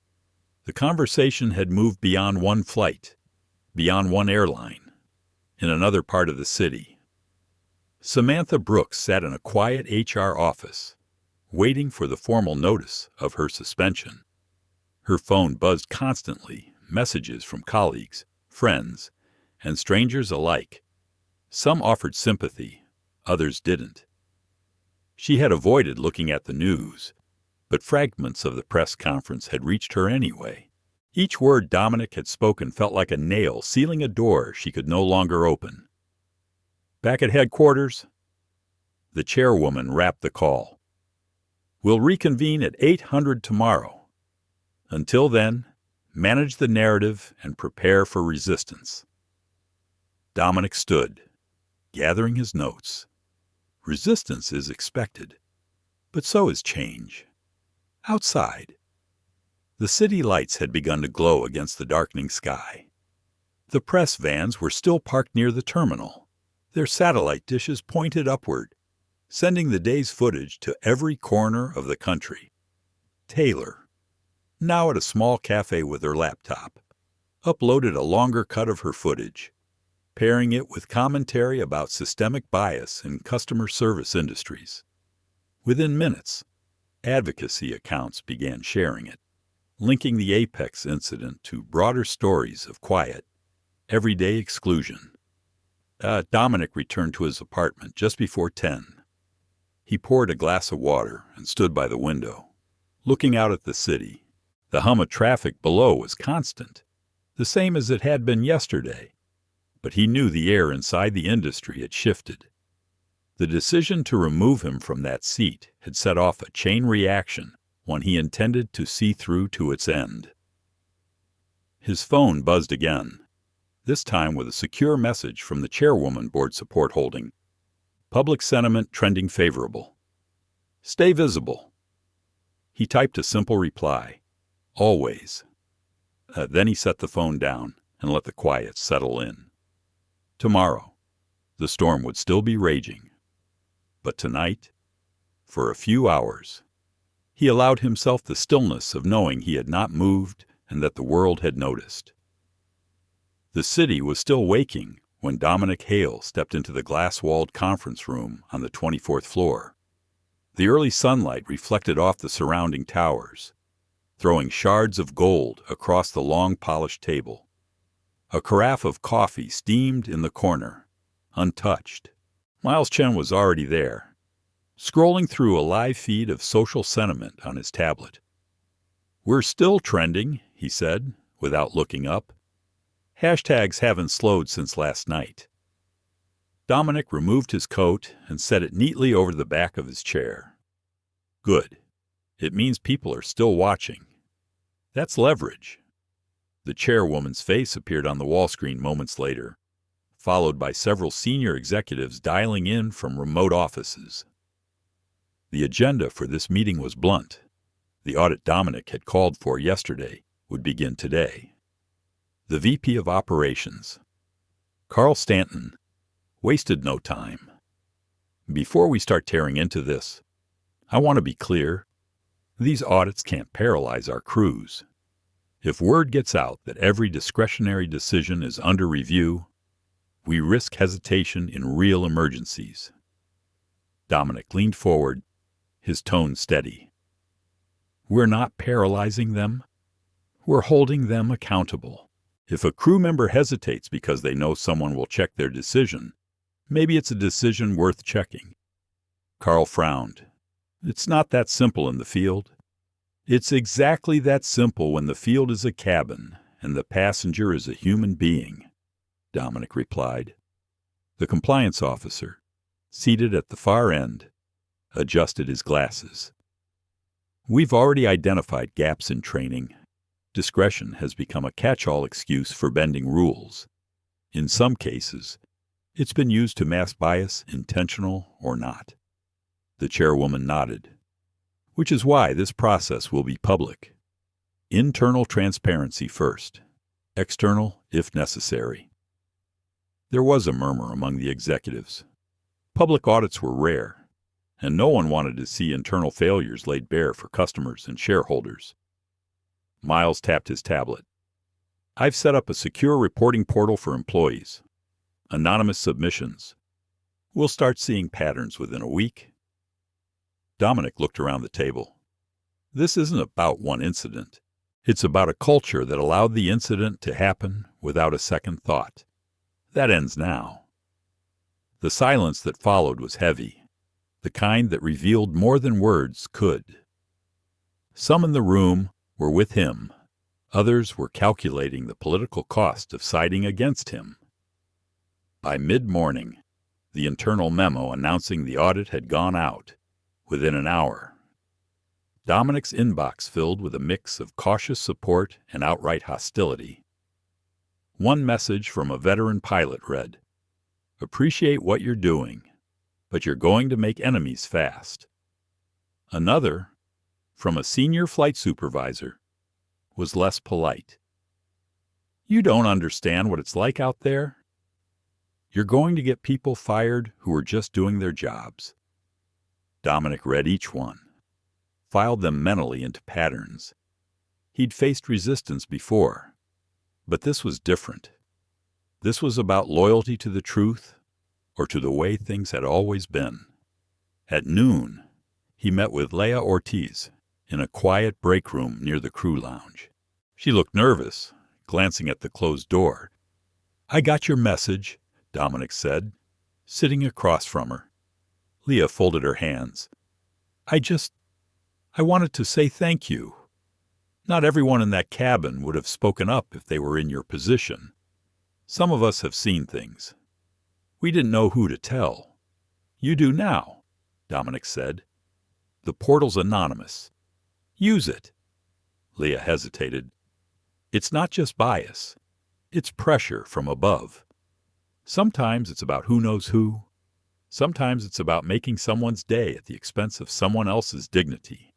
The conversation had moved beyond one flight, beyond one airline, in another part of the city. Samantha Brooks sat in a quiet HR office, waiting for the formal notice of her suspension. Her phone buzzed constantly, messages from colleagues, friends, and strangers alike. Some offered sympathy, others didn't. She had avoided looking at the news, but fragments of the press conference had reached her anyway. Each word Dominic had spoken felt like a nail sealing a door she could no longer open. "Back at headquarters?" The chairwoman wrapped the call. "We'll reconvene at 800 tomorrow. Until then, manage the narrative and prepare for resistance." Dominic stood, gathering his notes. Resistance is expected, but so is change. Outside, the city lights had begun to glow against the darkening sky. The press vans were still parked near the terminal, their satellite dishes pointed upward, sending the day's footage to every corner of the country. Taylor, now at a small cafe with her laptop, uploaded a longer cut of her footage, pairing it with commentary about systemic bias in customer service industries. Within minutes, advocacy accounts began sharing it, linking the Apex incident to broader stories of quiet, everyday exclusion. Dominic returned to his apartment just before 10. He poured a glass of water and stood by the window, looking out at the city. The hum of traffic below was constant, the same as it had been yesterday, but he knew the air inside the industry had shifted. The decision to remove him from that seat had set off a chain reaction, one he intended to see through to its end. His phone buzzed again, this time with a secure message from the chairwoman board support holding. Public sentiment trending favorable. Stay visible. He typed a simple reply. Always. Then he set the phone down and let the quiet settle in. Tomorrow, the storm would still be raging. But tonight, for a few hours, he allowed himself the stillness of knowing he had not moved and that the world had noticed. The city was still waking when Dominic Hale stepped into the glass-walled conference room on the 24th floor. The early sunlight reflected off the surrounding towers, throwing shards of gold across the long polished table. A carafe of coffee steamed in the corner, untouched. Miles Chen was already there, scrolling through a live feed of social sentiment on his tablet. "We're still trending," he said, without looking up. "Hashtags haven't slowed since last night." Dominic removed his coat and set it neatly over the back of his chair. "Good. It means people are still watching. That's leverage." The chairwoman's face appeared on the wall screen moments later, followed by several senior executives dialing in from remote offices. The agenda for this meeting was blunt. The audit Dominic had called for yesterday would begin today. The VP of Operations, Carl Stanton, wasted no time. "Before we start tearing into this, I want to be clear. These audits can't paralyze our crews. If word gets out that every discretionary decision is under review, we risk hesitation in real emergencies." Dominic leaned forward, his tone steady. "We're not paralyzing them. We're holding them accountable. If a crew member hesitates because they know someone will check their decision, maybe it's a decision worth checking." Carl frowned. "It's not that simple in the field." "It's exactly that simple when the field is a cabin and the passenger is a human being," Dominic replied. The compliance officer, seated at the far end, adjusted his glasses. "We've already identified gaps in training. Discretion has become a catch-all excuse for bending rules. In some cases, it's been used to mask bias, intentional or not." The chairwoman nodded. "Which is why this process will be public. Internal transparency first, external if necessary." There was a murmur among the executives. Public audits were rare, and no one wanted to see internal failures laid bare for customers and shareholders. Miles tapped his tablet. "I've set up a secure reporting portal for employees. Anonymous submissions. We'll start seeing patterns within a week." Dominic looked around the table. "This isn't about one incident. It's about a culture that allowed the incident to happen without a second thought. That ends now." The silence that followed was heavy, the kind that revealed more than words could. Some in the room were with him. Others were calculating the political cost of siding against him. By mid-morning, the internal memo announcing the audit had gone out. Within an hour, Dominic's inbox filled with a mix of cautious support and outright hostility. One message from a veteran pilot read, "Appreciate what you're doing, but you're going to make enemies fast." Another, from a senior flight supervisor, was less polite. "You don't understand what it's like out there. You're going to get people fired who are just doing their jobs." Dominic read each one, filed them mentally into patterns. He'd faced resistance before, but this was different. This was about loyalty to the truth or to the way things had always been. At noon, he met with Leah Ortiz in a quiet break room near the crew lounge. She looked nervous, glancing at the closed door. "I got your message," Dominic said, sitting across from her. Leah folded her hands. I wanted to say thank you. Not everyone in that cabin would have spoken up if they were in your position. Some of us have seen things. We didn't know who to tell. You do now," Dominic said. "The portal's anonymous. Use it." Leah hesitated. "It's not just bias. It's pressure from above. Sometimes it's about who knows who. Sometimes it's about making someone's day at the expense of someone else's dignity."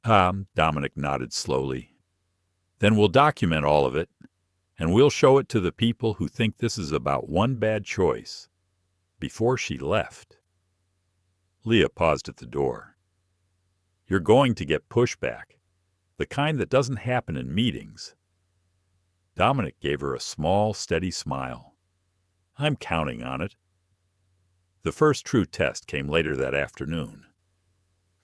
Dominic nodded slowly. "Then we'll document all of it, and we'll show it to the people who think this is about one bad choice." Before she left, Leah paused at the door. "You're going to get pushback, the kind that doesn't happen in meetings." Dominic gave her a small, steady smile. "I'm counting on it." The first true test came later that afternoon.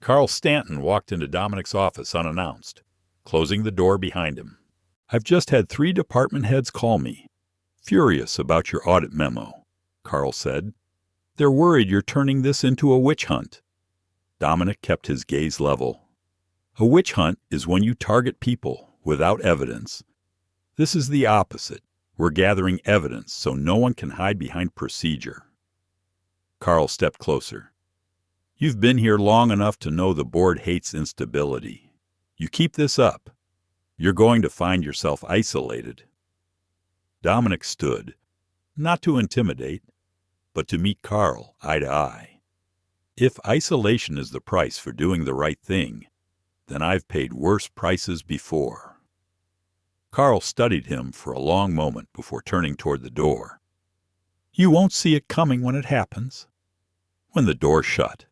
Carl Stanton walked into Dominic's office unannounced. closing the door behind him. "I've just had 3 department heads call me, furious about your audit memo," Carl said. "They're worried you're turning this into a witch hunt." Dominic kept his gaze level. "A witch hunt is when you target people without evidence. This is the opposite. We're gathering evidence so no one can hide behind procedure." Carl stepped closer. "You've been here long enough to know the board hates instability. You keep this up, you're going to find yourself isolated." Dominic stood, not to intimidate, but to meet Carl eye to eye. If isolation is the price for doing the right thing, then I've paid worse prices before. Carl studied him for a long moment before turning toward the door. "You won't see it coming when it happens." When the door shut,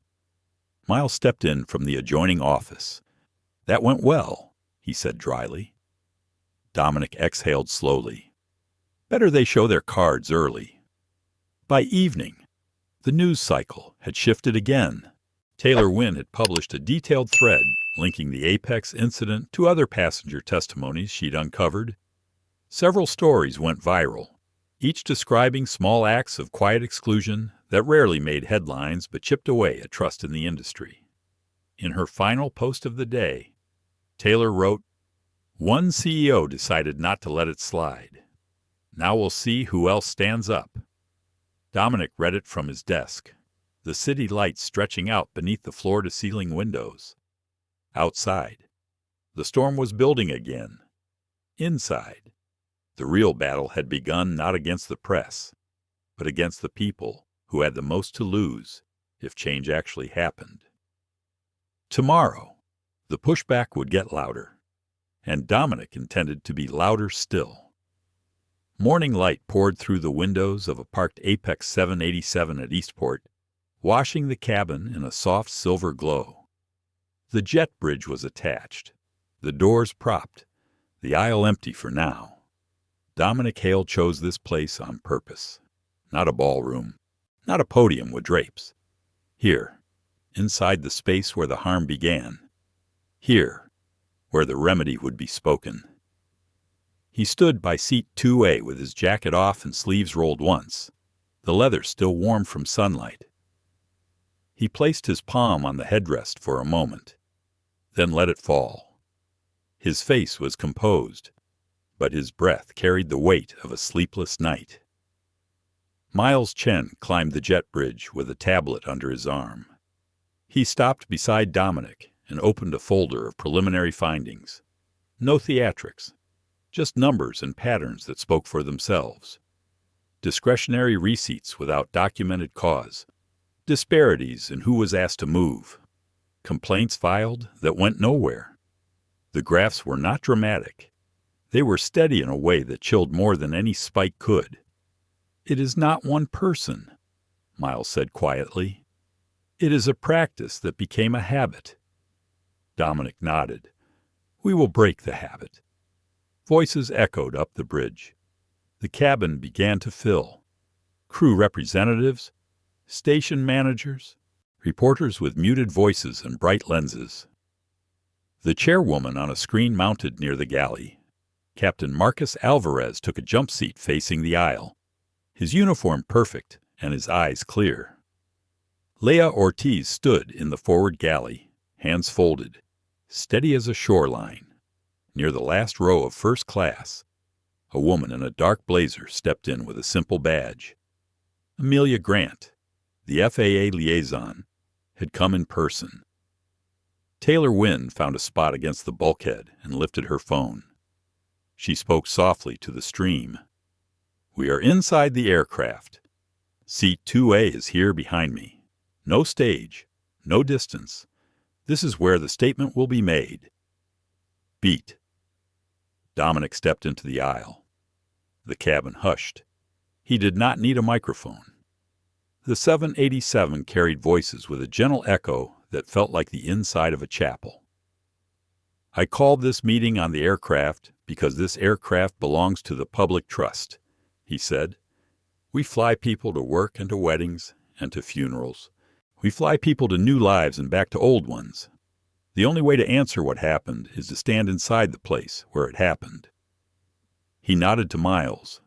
Miles stepped in from the adjoining office. "That went well," he said dryly. Dominic exhaled slowly. Better they show their cards early. By evening, the news cycle had shifted again. Taylor Wynn had published a detailed thread linking the Apex incident to other passenger testimonies she'd uncovered. Several stories went viral, each describing small acts of quiet exclusion that rarely made headlines but chipped away at trust in the industry. In her final post of the day, Taylor wrote, "One CEO decided not to let it slide. Now we'll see who else stands up." Dominic read it from his desk, the city lights stretching out beneath the floor-to-ceiling windows. Outside, the storm was building again. Inside, the real battle had begun not against the press, but against the people who had the most to lose if change actually happened. Tomorrow, the pushback would get louder, and Dominic intended to be louder still. Morning light poured through the windows of a parked Apex 787 at Eastport, washing the cabin in a soft silver glow. The jet bridge was attached, the doors propped, the aisle empty for now. Dominic Hale chose this place on purpose. Not a ballroom, not a podium with drapes. Here, inside the space where the harm began. Here, where the remedy would be spoken. He stood by seat 2A with his jacket off and sleeves rolled once, the leather still warm from sunlight. He placed his palm on the headrest for a moment, then let it fall. His face was composed, but his breath carried the weight of a sleepless night. Miles Chen climbed the jet bridge with a tablet under his arm. He stopped beside Dominic and opened a folder of preliminary findings. No theatrics, just numbers and patterns that spoke for themselves. Discretionary receipts without documented cause. Disparities in who was asked to move. Complaints filed that went nowhere. The graphs were not dramatic. They were steady in a way that chilled more than any spike could. "It is not one person," Miles said quietly. "It is a practice that became a habit." Dominic nodded. "We will break the habit." Voices echoed up the bridge. The cabin began to fill. Crew representatives, station managers, reporters with muted voices and bright lenses. The chairwoman on a screen mounted near the galley. Captain Marcus Alvarez took a jump seat facing the aisle, his uniform perfect and his eyes clear. Leah Ortiz stood in the forward galley, hands folded, steady as a shoreline. Near the last row of first class, a woman in a dark blazer stepped in with a simple badge. Amelia Grant, the FAA liaison, had come in person. Taylor Wynn found a spot against the bulkhead and lifted her phone. She spoke softly to the stream. "We are inside the aircraft. Seat 2A is here behind me. No stage, no distance. This is where the statement will be made." Beat. Dominic stepped into the aisle. The cabin hushed. He did not need a microphone. The 787 carried voices with a gentle echo that felt like the inside of a chapel. "I called this meeting on the aircraft because this aircraft belongs to the public trust," he said. "We fly people to work and to weddings and to funerals. We fly people to new lives and back to old ones. The only way to answer what happened is to stand inside the place where it happened. He nodded to Miles.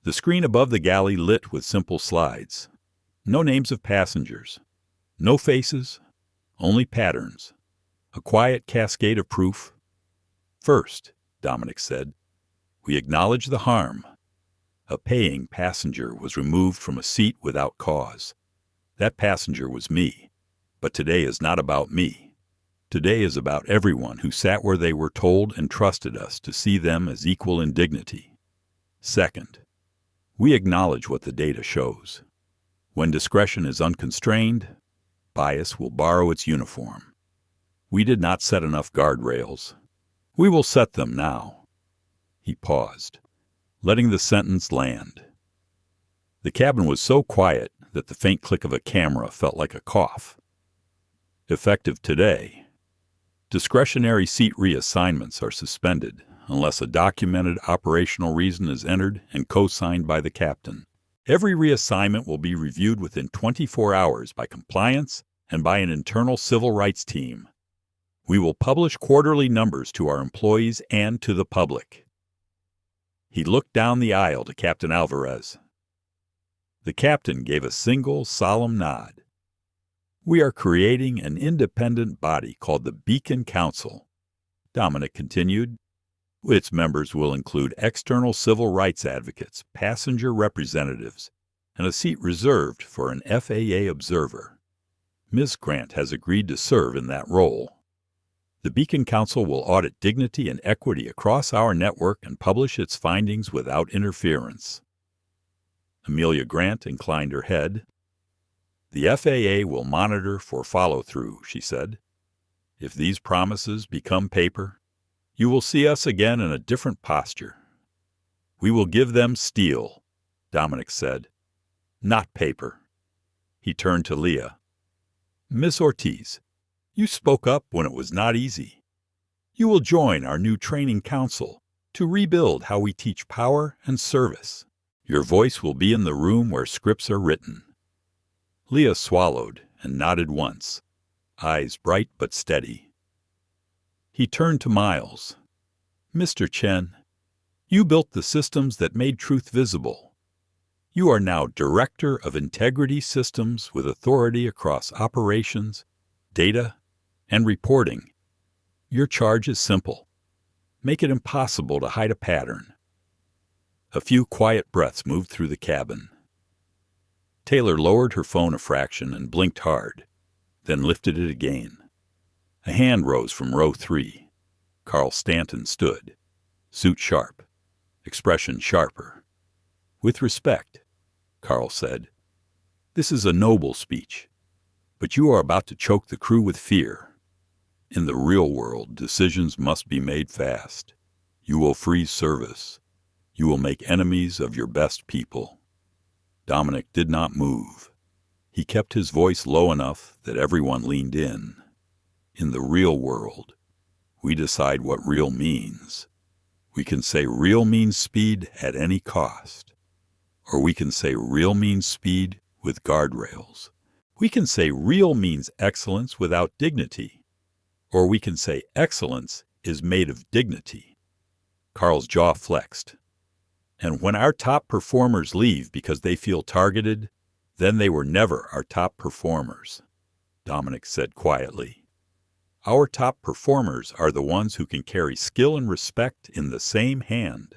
The screen above the galley lit with simple slides. No names of passengers. No faces. Only patterns. A quiet cascade of proof. First, Dominic said, we acknowledge the harm. A paying passenger was removed from a seat without cause. That passenger was me. But today is not about me. Today is about everyone who sat where they were told and trusted us to see them as equal in dignity. Second, we acknowledge what the data shows. When discretion is unconstrained, bias will borrow its uniform. We did not set enough guardrails. We will set them now. He paused, letting the sentence land. The cabin was so quiet that the faint click of a camera felt like a cough. Effective today, discretionary seat reassignments are suspended unless a documented operational reason is entered and co-signed by the captain. Every reassignment will be reviewed within 24 hours by compliance and by an internal civil rights team. We will publish quarterly numbers to our employees and to the public. He looked down the aisle to Captain Alvarez. The captain gave a single solemn nod. We are creating an independent body called the Beacon Council, Dominic continued. Its members will include external civil rights advocates, passenger representatives, and a seat reserved for an FAA observer. Ms. Grant has agreed to serve in that role. The Beacon Council will audit dignity and equity across our network and publish its findings without interference. Amelia Grant inclined her head. The FAA will monitor for follow-through, she said. If these promises become paper, you will see us again in a different posture. We will give them steel, Dominic said, not paper. He turned to Leah. Miss Ortiz, you spoke up when it was not easy. You will join our new training council to rebuild how we teach power and service. Your voice will be in the room where scripts are written. Leah swallowed and nodded once, eyes bright but steady. He turned to Miles. Mr. Chen, you built the systems that made truth visible. You are now Director of Integrity Systems with authority across operations, data, and reporting. Your charge is simple. Make it impossible to hide a pattern. A few quiet breaths moved through the cabin. Taylor lowered her phone a fraction and blinked hard, then lifted it again. A hand rose from row 3. Carl Stanton stood, suit sharp, expression sharper. With respect, Carl said, this is a noble speech, but you are about to choke the crew with fear. In the real world, decisions must be made fast. You will freeze service. You will make enemies of your best people. Dominic did not move. He kept his voice low enough that everyone leaned in. In the real world, we decide what real means. We can say real means speed at any cost. Or we can say real means speed with guardrails. We can say real means excellence without dignity. Or we can say excellence is made of dignity. Carl's jaw flexed. And when our top performers leave because they feel targeted, then they were never our top performers, Dominic said quietly. Our top performers are the ones who can carry skill and respect in the same hand.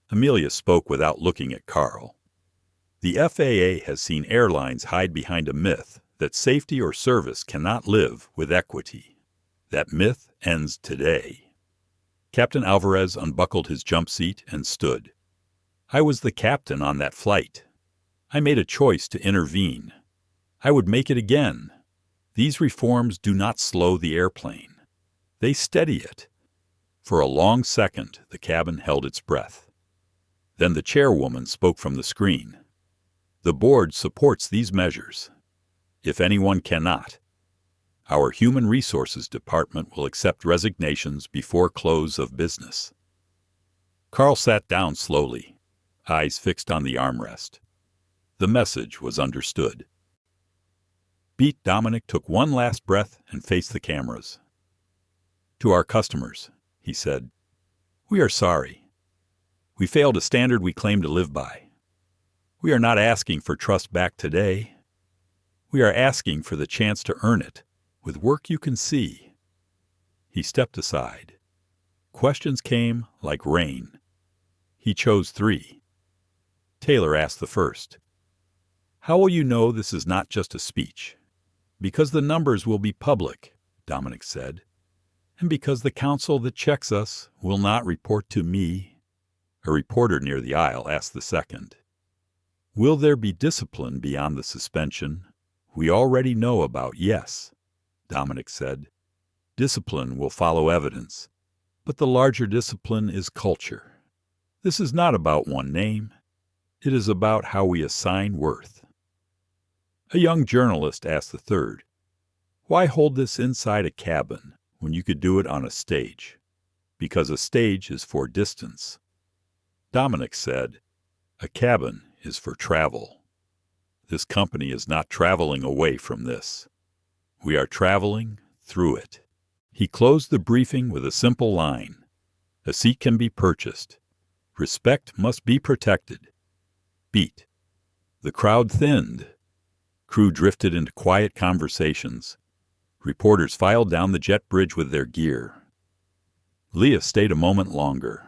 Amelia spoke without looking at Carl. The FAA has seen airlines hide behind a myth that safety or service cannot live with equity. That myth ends today. Captain Alvarez unbuckled his jump seat and stood. I was the captain on that flight. I made a choice to intervene. I would make it again. These reforms do not slow the airplane. They steady it. For a long second, the cabin held its breath. Then the chairwoman spoke from the screen. The board supports these measures. If anyone cannot, our Human Resources Department will accept resignations before close of business. Carl sat down slowly, eyes fixed on the armrest. The message was understood. Dominic took one last breath and faced the cameras. To our customers, he said, we are sorry. We failed a standard we claim to live by. We are not asking for trust back today. We are asking for the chance to earn it with work you can see. He stepped aside. Questions came like rain. He chose 3. Taylor asked the first. How will you know this is not just a speech? Because the numbers will be public, Dominic said, and because the council that checks us will not report to me. A reporter near the aisle asked the second. Will there be discipline beyond the suspension? We already know about, yes, Dominic said. Discipline will follow evidence, but the larger discipline is culture. This is not about one name. It is about how we assign worth. A young journalist asked the third, why hold this inside a cabin when you could do it on a stage? Because a stage is for distance. Dominic said, a cabin is for travel. This company is not traveling away from this. We are traveling through it. He closed the briefing with a simple line. A seat can be purchased. Respect must be protected. Beat. The crowd thinned. Crew drifted into quiet conversations. Reporters filed down the jet bridge with their gear. Leah stayed a moment longer,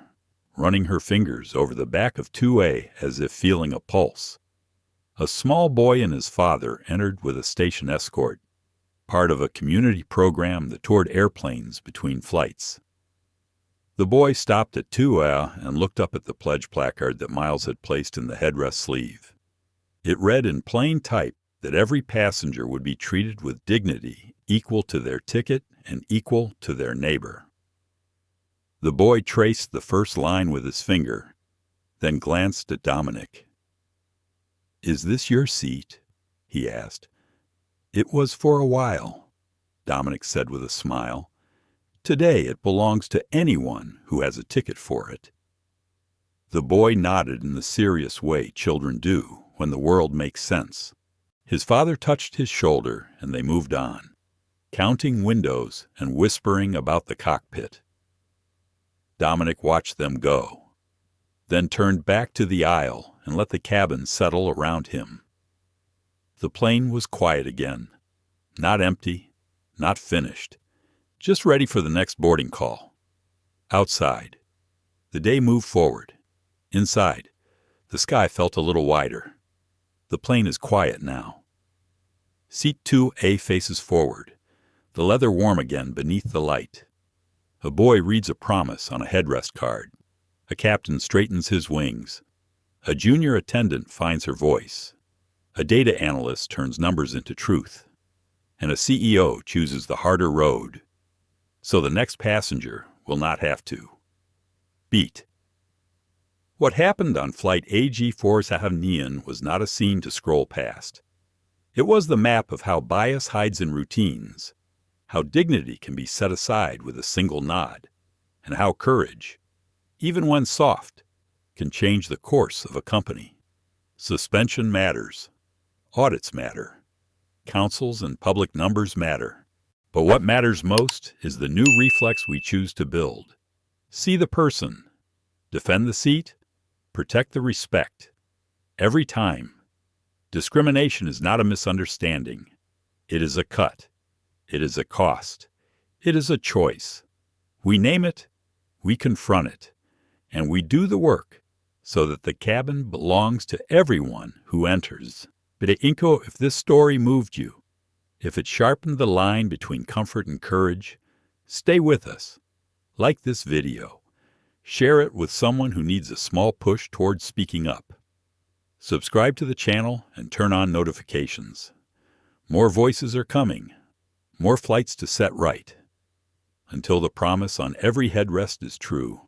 running her fingers over the back of 2A as if feeling a pulse. A small boy and his father entered with a station escort, part of a community program that toured airplanes between flights. The boy stopped at 2A and looked up at the pledge placard that Miles had placed in the headrest sleeve. It read in plain type that every passenger would be treated with dignity equal to their ticket and equal to their neighbor. The boy traced the first line with his finger, then glanced at Dominic. Is this your seat? He asked. It was for a while, Dominic said with a smile. Today it belongs to anyone who has a ticket for it. The boy nodded in the serious way children do when the world makes sense. His father touched his shoulder and they moved on, counting windows and whispering about the cockpit. Dominic watched them go, then turned back to the aisle and let the cabin settle around him. The plane was quiet again, not empty, not finished, just ready for the next boarding call. Outside, the day moved forward. Inside, the sky felt a little wider. The plane is quiet now. Seat 2A faces forward, the leather warm again beneath the light. A boy reads a promise on a headrest card. A captain straightens his wings. A junior attendant finds her voice. A data analyst turns numbers into truth. And a CEO chooses the harder road, so the next passenger will not have to. Beat. What happened on flight AG4 Sahavnian was not a scene to scroll past. It was the map of how bias hides in routines, how dignity can be set aside with a single nod, and how courage, even when soft, can change the course of a company. Suspension matters. Audits matter. Councils and public numbers matter. But what matters most is the new reflex we choose to build. See the person. Defend the seat. Protect the respect. Every time. Discrimination is not a misunderstanding. It is a cut. It is a cost. It is a choice. We name it, we confront it, and we do the work so that the cabin belongs to everyone who enters. Inko, if this story moved you, if it sharpened the line between comfort and courage, stay with us. Like this video. Share it with someone who needs a small push towards speaking up. Subscribe to the channel and turn on notifications. More voices are coming. More flights to set right. Until the promise on every headrest is true.